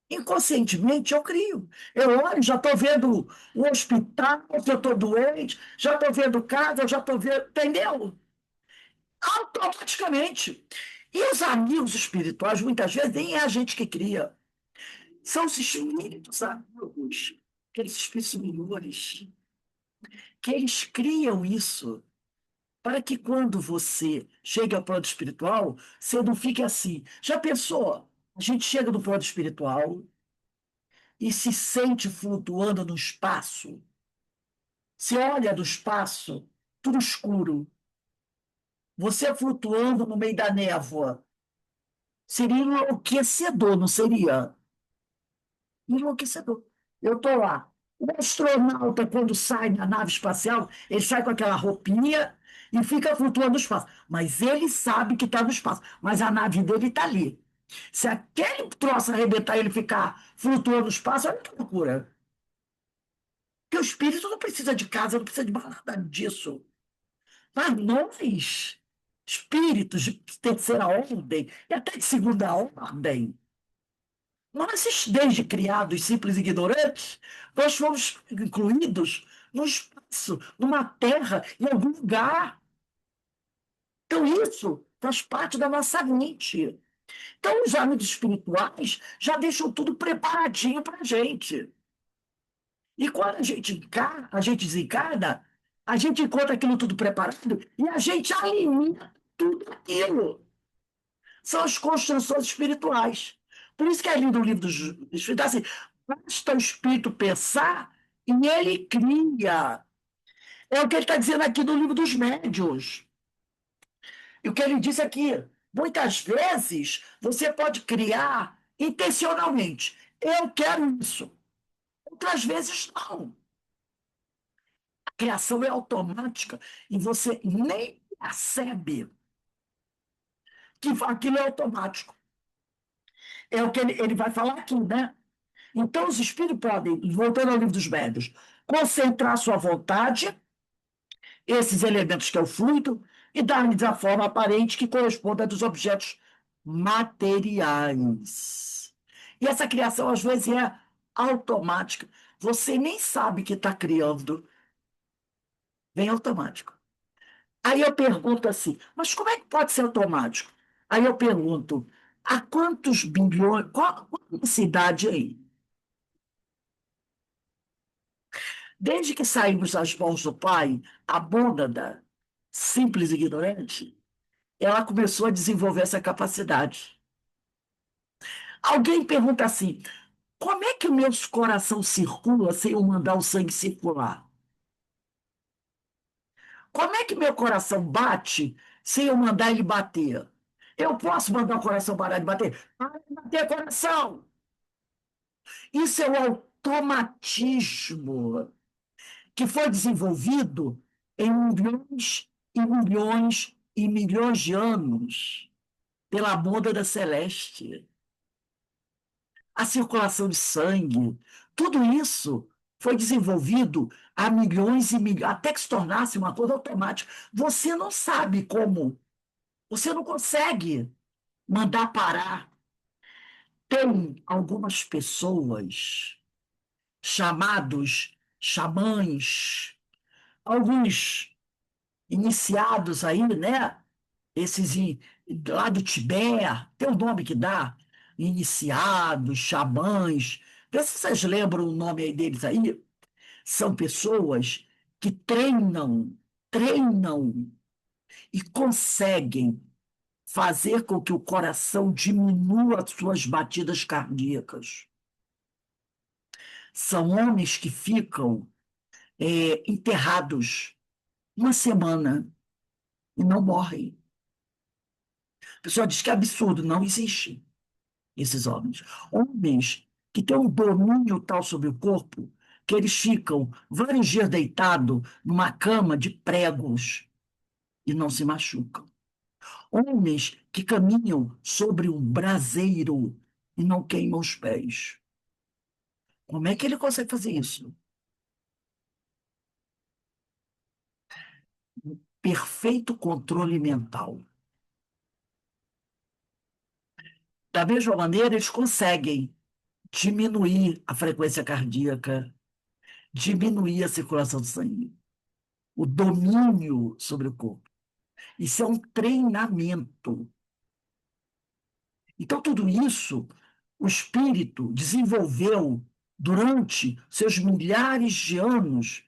Inconscientemente, eu crio. Eu olho, já estou vendo o hospital, que eu estou doente, já estou vendo casa, já estou vendo. Entendeu? Automaticamente. E os amigos espirituais, muitas vezes, nem é a gente que cria. São os espíritos amigos, aqueles espíritos superiores, que eles criam isso para que quando você chega ao plano espiritual, você não fique assim. Já pensou? A gente chega no plano espiritual e se sente flutuando no espaço. Você olha do espaço, tudo escuro. Você flutuando no meio da névoa. Seria enlouquecedor, não seria? Enlouquecedor. Eu estou lá. O astronauta, quando sai da nave espacial, ele sai com aquela roupinha e fica flutuando no espaço. Mas ele sabe que está no espaço. Mas a nave dele está ali. Se aquele troço arrebentar e ele ficar flutuando no espaço, olha que loucura. Porque o espírito não precisa de casa, não precisa de nada disso. Mas nós, espíritos de terceira ordem e até de segunda ordem, nós, desde criados simples e ignorantes, nós fomos incluídos no espaço, numa terra, em algum lugar. Então, isso faz parte da nossa mente. Então, os amigos espirituais já deixam tudo preparadinho para a gente. E quando a gente desencarna, a gente encontra aquilo tudo preparado e a gente alimenta tudo aquilo. São as construções espirituais. Por isso que é lindo o livro dos Espíritos, assim, basta o espírito pensar e ele cria. É o que ele está dizendo aqui no livro dos médiuns. E o que ele diz aqui, muitas vezes você pode criar intencionalmente. Eu quero isso. Outras vezes não. A criação é automática e você nem percebe. que aquilo é automático. É o que ele vai falar aqui, né? Então, os espíritos podem, voltando ao livro dos médiuns, concentrar sua vontade, esses elementos que é o fluido, e dar-lhes a forma aparente que corresponda a dos objetos materiais. E essa criação, às vezes, é automática. Você nem sabe que está criando, vem automático. Aí eu pergunto assim, mas como é que pode ser automático? Aí eu pergunto, há quantos bilhões, qual a cidade aí? Desde que saímos das mãos do pai, a mônada, simples e ignorante, ela começou a desenvolver essa capacidade. Alguém pergunta assim, como é que o meu coração circula sem eu mandar o sangue circular? Como é que meu coração bate sem eu mandar ele bater? Eu posso mandar o coração parar de bater? Para de bater, coração! Isso é o automatismo que foi desenvolvido em milhões e milhões e milhões de anos pela mônada celeste. A circulação de sangue, tudo isso foi desenvolvido há milhões e milhões, até que se tornasse uma coisa automática. Você não sabe como, você não consegue mandar parar. Tem algumas pessoas chamados xamãs, alguns iniciados aí, né? Esses lá do Tibete, tem o nome que dá, iniciados, xamãs. Vê se vocês lembram o nome aí deles aí. São pessoas que treinam e conseguem fazer com que o coração diminua as suas batidas cardíacas. São homens que ficam enterrados uma semana e não morrem. A pessoa diz que é absurdo, não existe esses homens. Homens que têm um domínio tal sobre o corpo que eles ficam vários dias deitados numa cama de pregos e não se machucam. Homens que caminham sobre um braseiro e não queimam os pés. Como é que ele consegue fazer isso? Perfeito controle mental. Da mesma maneira, eles conseguem diminuir a frequência cardíaca, diminuir a circulação do sangue, o domínio sobre o corpo. Isso é um treinamento. Então, tudo isso o espírito desenvolveu durante seus milhares de anos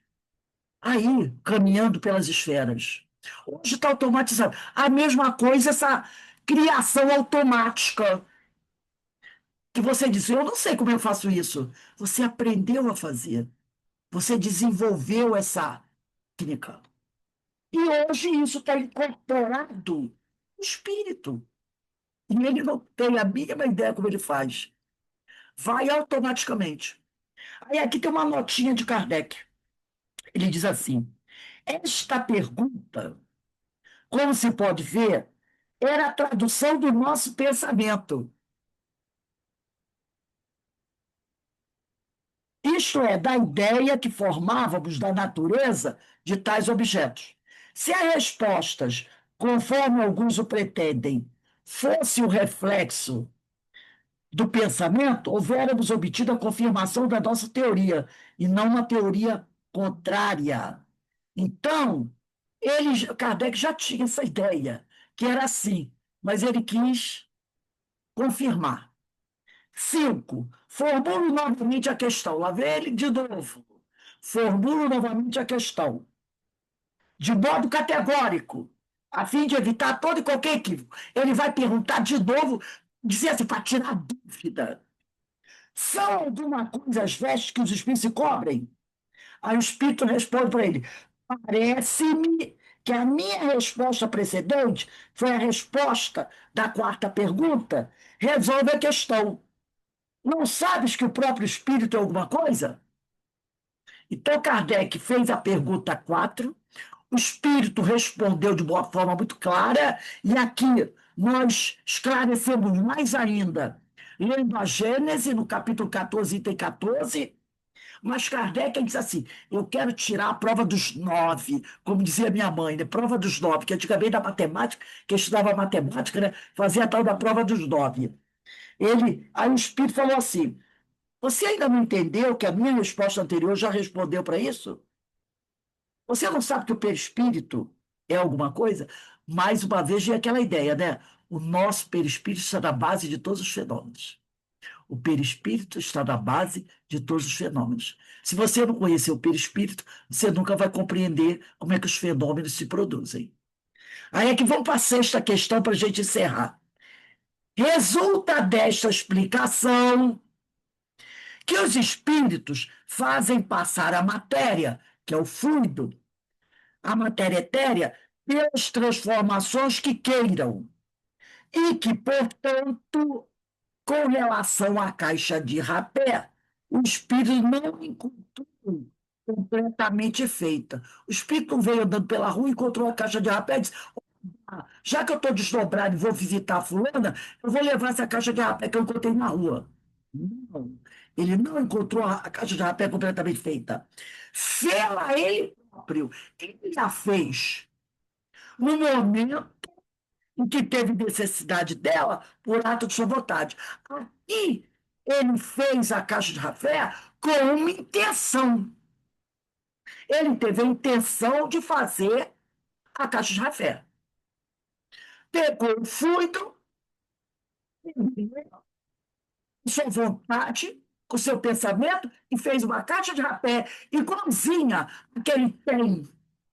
aí, caminhando pelas esferas. Hoje está automatizado. A mesma coisa, essa criação automática, que você diz, eu não sei como eu faço isso. Você aprendeu a fazer. Você desenvolveu essa técnica. E hoje isso está incorporado no espírito. E ele não tem a mínima ideia como ele faz. Vai automaticamente. Aí aqui tem uma notinha de Kardec. Ele diz assim: esta pergunta, como se pode ver, era a tradução do nosso pensamento. Isto é, da ideia que formávamos da natureza de tais objetos. Se as respostas, conforme alguns o pretendem, fosse o reflexo do pensamento, houvéramos obtido a confirmação da nossa teoria, e não uma teoria contrária. Então, Kardec já tinha essa ideia, que era assim, mas ele quis confirmar. 5. Formulo novamente a questão. Lá vem ele de novo. Formulo novamente a questão. De modo categórico, a fim de evitar todo e qualquer equívoco. Ele vai perguntar de novo, dizer assim, para tirar dúvida. São alguma coisa as vestes que os espíritos se cobrem? Aí o espírito responde para ele: parece-me que a minha resposta precedente foi a resposta da quarta pergunta. Resolve a questão. Não sabes que o próprio espírito é alguma coisa? Então, Kardec fez a pergunta 4, o espírito respondeu de uma forma muito clara, e aqui, nós esclarecemos mais ainda, lendo a Gênese, no capítulo 14, item 14, mas Kardec diz assim: eu quero tirar a prova dos 9, como dizia minha mãe, né? Prova dos 9, que antigamente da matemática, que estudava matemática, né? Fazia a tal da prova dos 9. Aí o Espírito falou assim: você ainda não entendeu que a minha resposta anterior já respondeu para isso? Você não sabe que o perispírito é alguma coisa? Mais uma vez, vem aquela ideia, né? O nosso perispírito está na base de todos os fenômenos. O perispírito está na base de todos os fenômenos. Se você não conhecer o perispírito, você nunca vai compreender como é que os fenômenos se produzem. Aí é que vamos para a sexta questão para a gente encerrar. Resulta desta explicação que os espíritos fazem passar a matéria, que é o fluido, a matéria etérea, pelas transformações que queiram, e que, portanto, com relação à caixa de rapé, o espírito não encontrou completamente feita. O espírito veio andando pela rua, encontrou a caixa de rapé e disse: já que eu estou desdobrado e vou visitar a fulana, eu vou levar essa caixa de rapé que eu encontrei na rua. Não, ele não encontrou a caixa de rapé completamente feita. Fê-la ele próprio. Ele a fez no momento em que teve necessidade dela por ato de sua vontade. Aqui, ele fez a caixa de rapé com uma intenção. Ele teve a intenção de fazer a caixa de rapé. Pegou o fluido, com sua vontade, com seu pensamento, e fez uma caixa de rapé igualzinha a que ele tem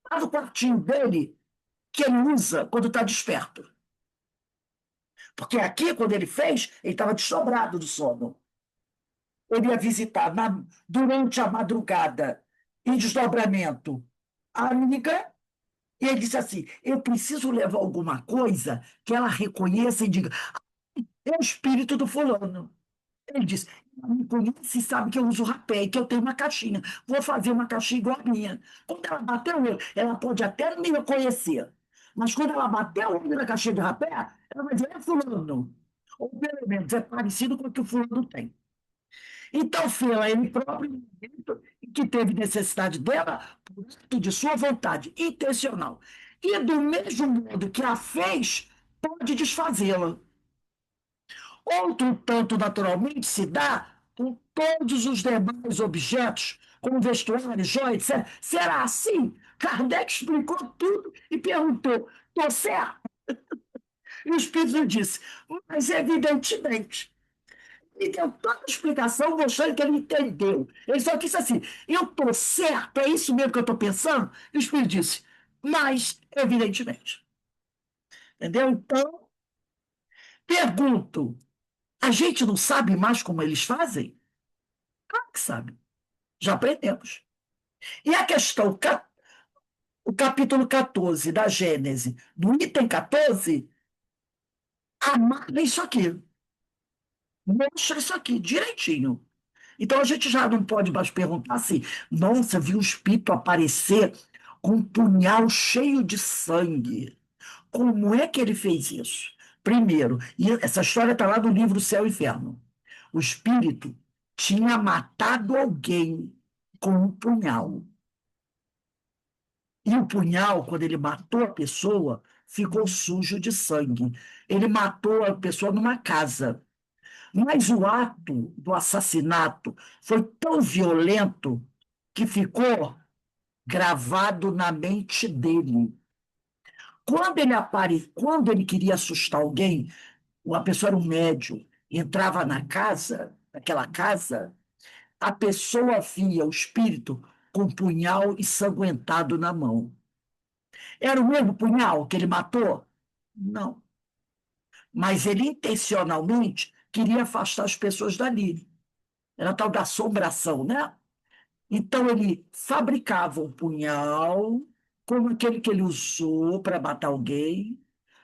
lá no quartinho dele, que ele usa quando está desperto. Porque aqui, quando ele fez, ele estava desdobrado do sono. Ele ia visitar durante a madrugada, em desdobramento, a amiga, e ele disse assim: eu preciso levar alguma coisa que ela reconheça e diga: é o espírito do fulano. Ele disse: ela me conhece e sabe que eu uso rapé e que eu tenho uma caixinha. Vou fazer uma caixinha igual a minha. Quando ela bater o olho, ela pode até me reconhecer. Mas quando ela bater o olho na caixinha de rapé, ela vai dizer: é fulano. Ou pelo menos é parecido com o que o fulano tem. Então, foi ele próprio que teve necessidade dela, por ato de sua vontade intencional. E do mesmo modo que a fez, pode desfazê-la. Outro tanto naturalmente se dá com todos os demais objetos, como vestuário, joias, etc. Será assim? Kardec explicou tudo e perguntou: estou certo? E o Espírito disse: mas evidentemente. E deu toda a explicação mostrando que ele entendeu. Ele só disse assim: eu estou certo, é isso mesmo que eu estou pensando? E o Espírito disse: mas, evidentemente. Entendeu? Então, pergunto: a gente não sabe mais como eles fazem? Claro que sabe. Já aprendemos. E a questão, o capítulo 14 da Gênese, no item 14, amarra isso aqui. Mostra isso aqui direitinho. Então a gente já não pode mais perguntar assim: nossa, viu o espírito aparecer com um punhal cheio de sangue. Como é que ele fez isso? Primeiro, e essa história está lá no livro Céu e Inferno. O espírito tinha matado alguém com um punhal. E o punhal, quando ele matou a pessoa, ficou sujo de sangue. Ele matou a pessoa numa casa. Mas o ato do assassinato foi tão violento que ficou gravado na mente dele. Quando ele queria assustar alguém, uma pessoa era um médium, entrava naquela casa, a pessoa via o espírito com um punhal ensanguentado na mão. Era o mesmo punhal que ele matou? Não. Mas ele intencionalmente queria afastar as pessoas dali. Era a tal da assombração, né? Então ele fabricava um punhal, como aquele que ele usou para matar alguém,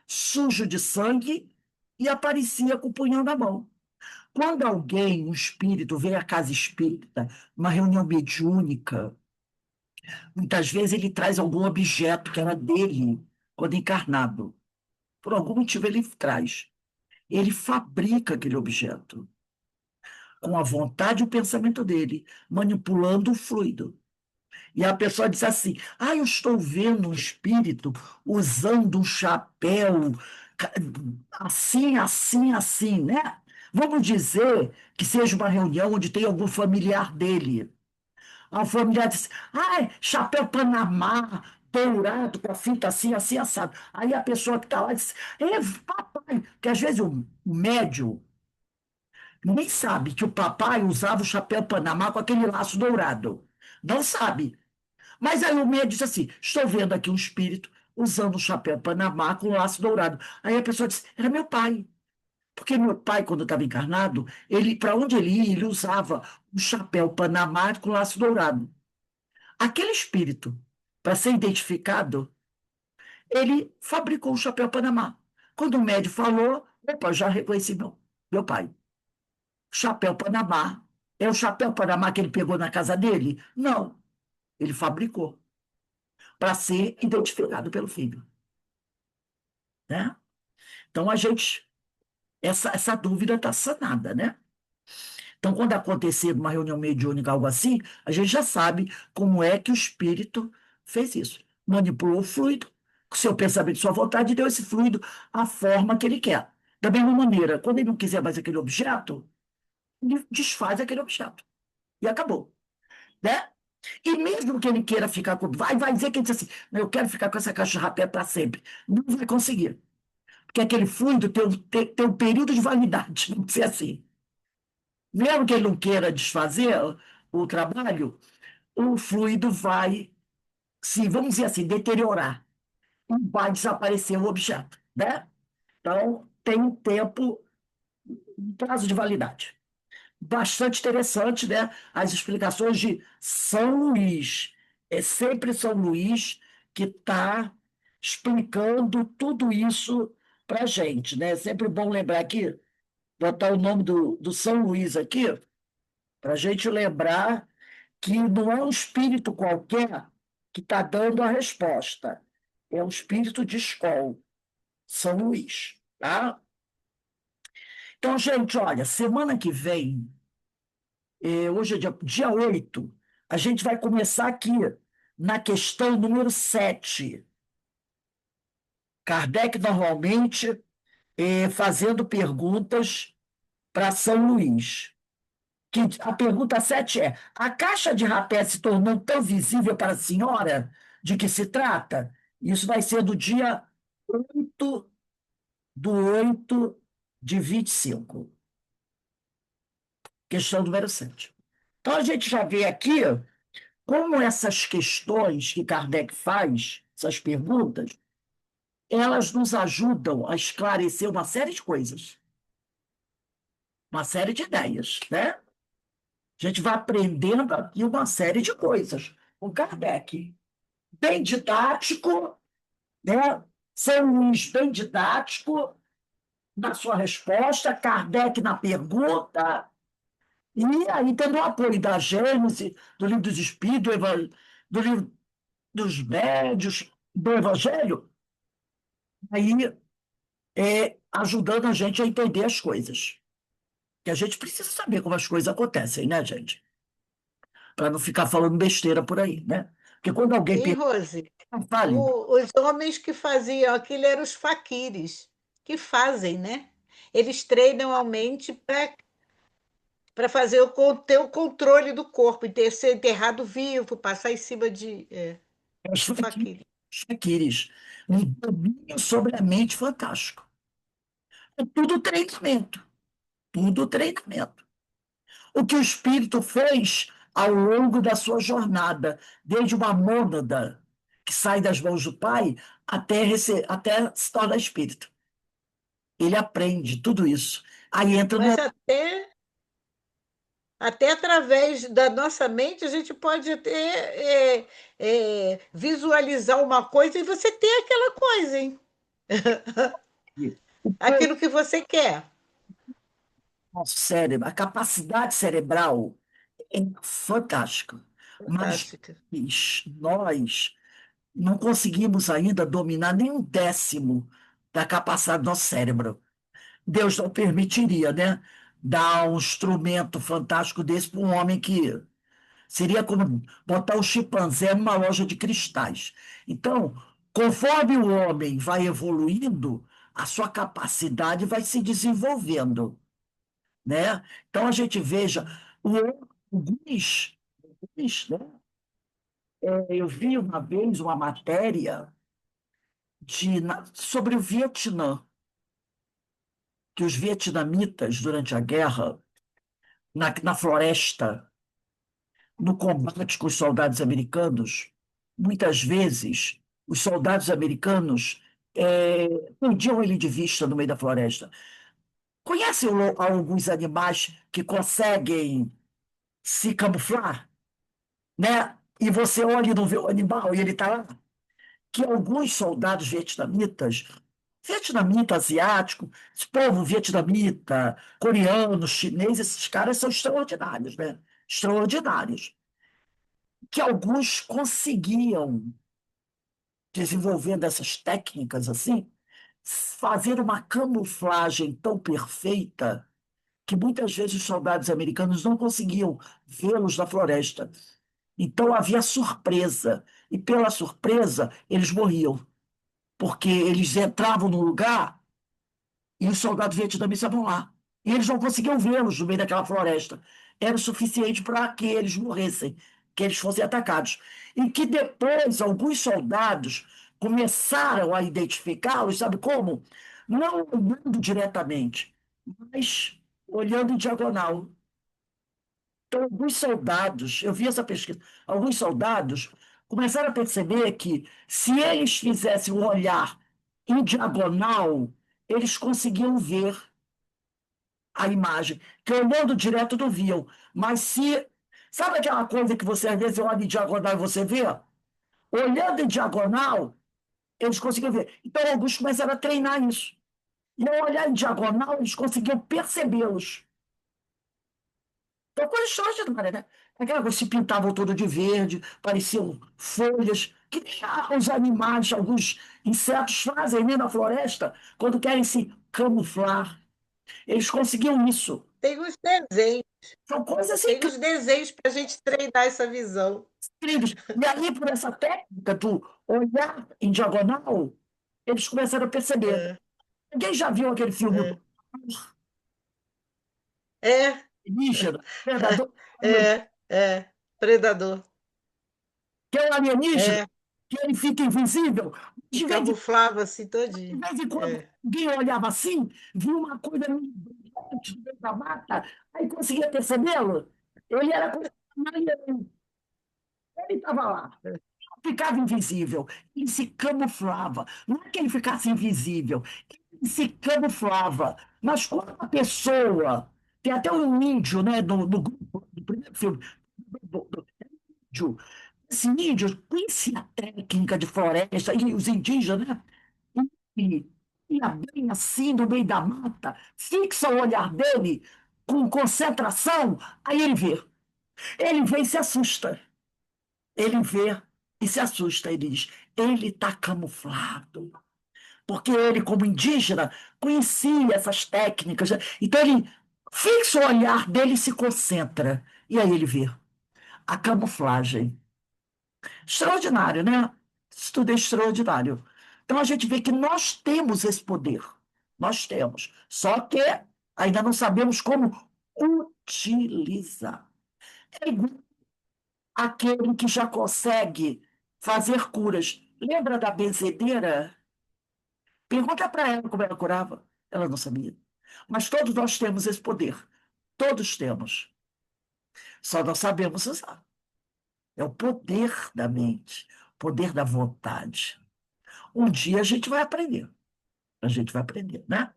sujo de sangue, e aparecia com o punhal na mão. Quando alguém, um espírito, vem à casa espírita, uma reunião mediúnica, muitas vezes ele traz algum objeto que era dele quando encarnado. Por algum motivo ele traz. Ele fabrica aquele objeto com a vontade e o pensamento dele, manipulando o fluido. E a pessoa diz assim: ah, eu estou vendo um espírito usando um chapéu ca- assim, assim, assim, né? Vamos dizer que seja uma reunião onde tem algum familiar dele. A familiar diz: ai, chapéu Panamá, dourado, com a fita assim, assim, assado. Aí a pessoa que está lá diz: é, papai, porque às vezes o médium nem sabe que o papai usava o chapéu Panamá com aquele laço dourado. Não sabe. Mas aí o médico disse assim: estou vendo aqui um espírito usando o chapéu Panamá com laço dourado. Aí a pessoa disse: era meu pai. Porque meu pai, quando estava encarnado, ele, para onde ele ia, ele usava um chapéu Panamá com laço dourado. Aquele espírito, para ser identificado, ele fabricou o chapéu Panamá. Quando o médico falou, opa, já reconheci meu pai. Chapéu Panamá. É o chapéu Panamá que ele pegou na casa dele? Não, ele fabricou para ser identificado pelo filho, né? Então essa dúvida está sanada, né? Então, quando acontecer uma reunião mediúnica, algo assim, a gente já sabe como é que o espírito fez isso. Manipulou o fluido, com seu pensamento, sua vontade, e deu esse fluido a forma que ele quer. Da mesma maneira, quando ele não quiser mais aquele objeto, ele desfaz aquele objeto. E acabou, né? E mesmo que ele queira ficar com. Vai dizer que ele diz assim: "Não, eu quero ficar com essa caixa de rapé para sempre." Não vai conseguir. Porque aquele fluido tem um período de validade, vamos dizer assim. Mesmo que ele não queira desfazer o trabalho, o fluido vai, sim, vamos dizer assim, deteriorar. E vai desaparecer o objeto, né? Então, tem um tempo, um prazo de validade. Bastante interessante, né? As explicações de São Luís. É sempre São Luís que está explicando tudo isso para a gente, né? É sempre bom lembrar aqui, botar o nome do São Luís aqui, para a gente lembrar que não é um espírito qualquer que está dando a resposta. É um espírito de escola, São Luís, tá? Então, gente, olha, semana que vem, hoje é dia 8, a gente vai começar aqui na questão número 7. Kardec normalmente fazendo perguntas para São Luís. Que a pergunta 7 é: a caixa de rapé se tornou tão visível para a senhora? De que se trata? Isso vai ser do dia 8/8/25. Questão número 7. Então, a gente já vê aqui como essas questões que Kardec faz, essas perguntas, elas nos ajudam a esclarecer uma série de coisas, uma série de ideias, né? A gente vai aprendendo aqui uma série de coisas com Kardec. Bem didático, né? São Luís bem didático na sua resposta, Kardec na pergunta, e aí tendo o apoio da Gênese, do Livro dos Espíritos, do Livro dos Médios, do Evangelho, aí ajudando a gente a entender as coisas. Que a gente precisa saber como as coisas acontecem, né, gente? Para não ficar falando besteira por aí, né? Porque quando alguém Hein, pergunta, Rose? fale, Os homens que faziam aquilo eram os faquires, que fazem, né? Eles treinam a mente para fazer ter o controle do corpo, e ter, ser enterrado vivo, passar em cima de. É, os o faquire. faquires, um domínio sobre a mente fantástico. É tudo treinamento, tudo treinamento. O que o espírito fez ao longo da sua jornada, desde uma mônada que sai das mãos do pai até se tornar espírito. Ele aprende tudo isso. Aí entra Mas no. até através da nossa mente, a gente pode até visualizar uma coisa e você ter aquela coisa, hein? Aquilo que você quer. Nosso cérebro, a capacidade cerebral é fantástica. Mas Fantástica. nós não conseguimos ainda dominar nem um décimo da capacidade do nosso cérebro. Deus não permitiria, né? Dar um instrumento fantástico desse para um homem que seria como botar um chimpanzé numa loja de cristais. Então, conforme o homem vai evoluindo, a sua capacidade vai se desenvolvendo, né? Então a gente veja alguns, né? Eu vi uma vez uma matéria sobre o Vietnã, que os vietnamitas, durante a guerra, na floresta, no combate com os soldados americanos, muitas vezes os soldados americanos perdiam ele de vista no meio da floresta. Conhecem alguns animais que conseguem se camuflar, né? E você olha e não vê o animal e ele está lá? Que alguns soldados vietnamita, asiático, esse povo vietnamita, coreano, chinês, esses caras são extraordinários, né? Extraordinários. Que alguns conseguiam, desenvolvendo essas técnicas assim, fazer uma camuflagem tão perfeita que muitas vezes os soldados americanos não conseguiam vê-los na floresta. Então havia surpresa, e pela surpresa eles morriam, porque eles entravam no lugar e os soldados vietnamitas estavam lá. E eles não conseguiam vê-los no meio daquela floresta. Era o suficiente para que eles morressem, que eles fossem atacados. E que depois alguns soldados começaram a identificá-los, sabe como? Não olhando diretamente, mas olhando em diagonal. Então, alguns soldados, eu vi essa pesquisa, alguns soldados começaram a perceber que se eles fizessem um olhar em diagonal, eles conseguiam ver a imagem, que olhando direto não viam. Mas se. Sabe aquela coisa que você às vezes olha em diagonal e você vê? Olhando em diagonal, eles conseguiam ver. Então, alguns começaram a treinar isso. E ao olhar em diagonal, eles conseguiam percebê-los. Então, coisa extraordinária, né? Aquela coisa se pintavam todo de verde, pareciam folhas, que nem os animais, alguns insetos fazem, né, na floresta, quando querem se camuflar. Eles conseguiam isso. Tem os desenhos, São coisas tem os desenhos para a gente treinar essa visão. incríveis. E aí, por essa técnica do olhar em diagonal, eles começaram a perceber. É, Ninguém já viu aquele filme é, é, alienígena, Predador, predador. que é um alienígena, É, que ele fica invisível. que De vez em camuflava assim De todinho. vez em quando, É, alguém olhava assim, via uma coisa no meio da mata, aí conseguia percebê-lo. Ele era como ele estava lá, ficava invisível, ele se camuflava. Não é que ele ficasse invisível, ele se camuflava. Mas quando a pessoa, tem até um índio, né, no grupo do primeiro filme, do índio, esse índio conhecia a técnica de floresta, e os indígenas, né? E ia bem assim no meio da mata, fixa o olhar dele com concentração, aí ele vê. Ele vê e se assusta. Ele vê e se assusta. Ele diz: ele está camuflado. Porque ele, como indígena, conhecia essas técnicas, né? Então ele fixa o olhar dele e se concentra. E aí ele vê a camuflagem. Extraordinário, né? Isso tudo é extraordinário. Então a gente vê que nós temos esse poder. Nós temos. Só que ainda não sabemos como utilizar. É igual aquele que já consegue fazer curas. Lembra da benzedeira? Pergunta para ela como ela curava. Ela não sabia. Mas todos nós temos esse poder. Todos temos. Só não sabemos usar. É o poder da mente, o poder da vontade. Um dia a gente vai aprender. A gente vai aprender, né?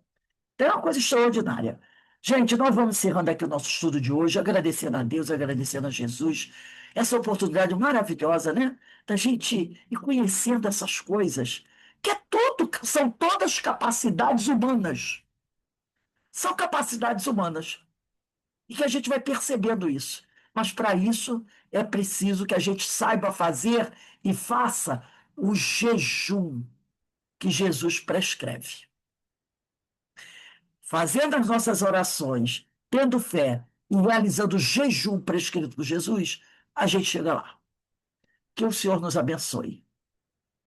Então é uma coisa extraordinária. Gente, nós vamos encerrando aqui o nosso estudo de hoje, agradecendo a Deus, agradecendo a Jesus, essa oportunidade maravilhosa, né? Da gente ir conhecendo essas coisas, que são todas capacidades humanas. São capacidades humanas. E que a gente vai percebendo isso. Mas para isso é preciso que a gente saiba fazer e faça o jejum, que Jesus prescreve. Fazendo as nossas orações, tendo fé e realizando o jejum prescrito por Jesus, a gente chega lá. Que o Senhor nos abençoe.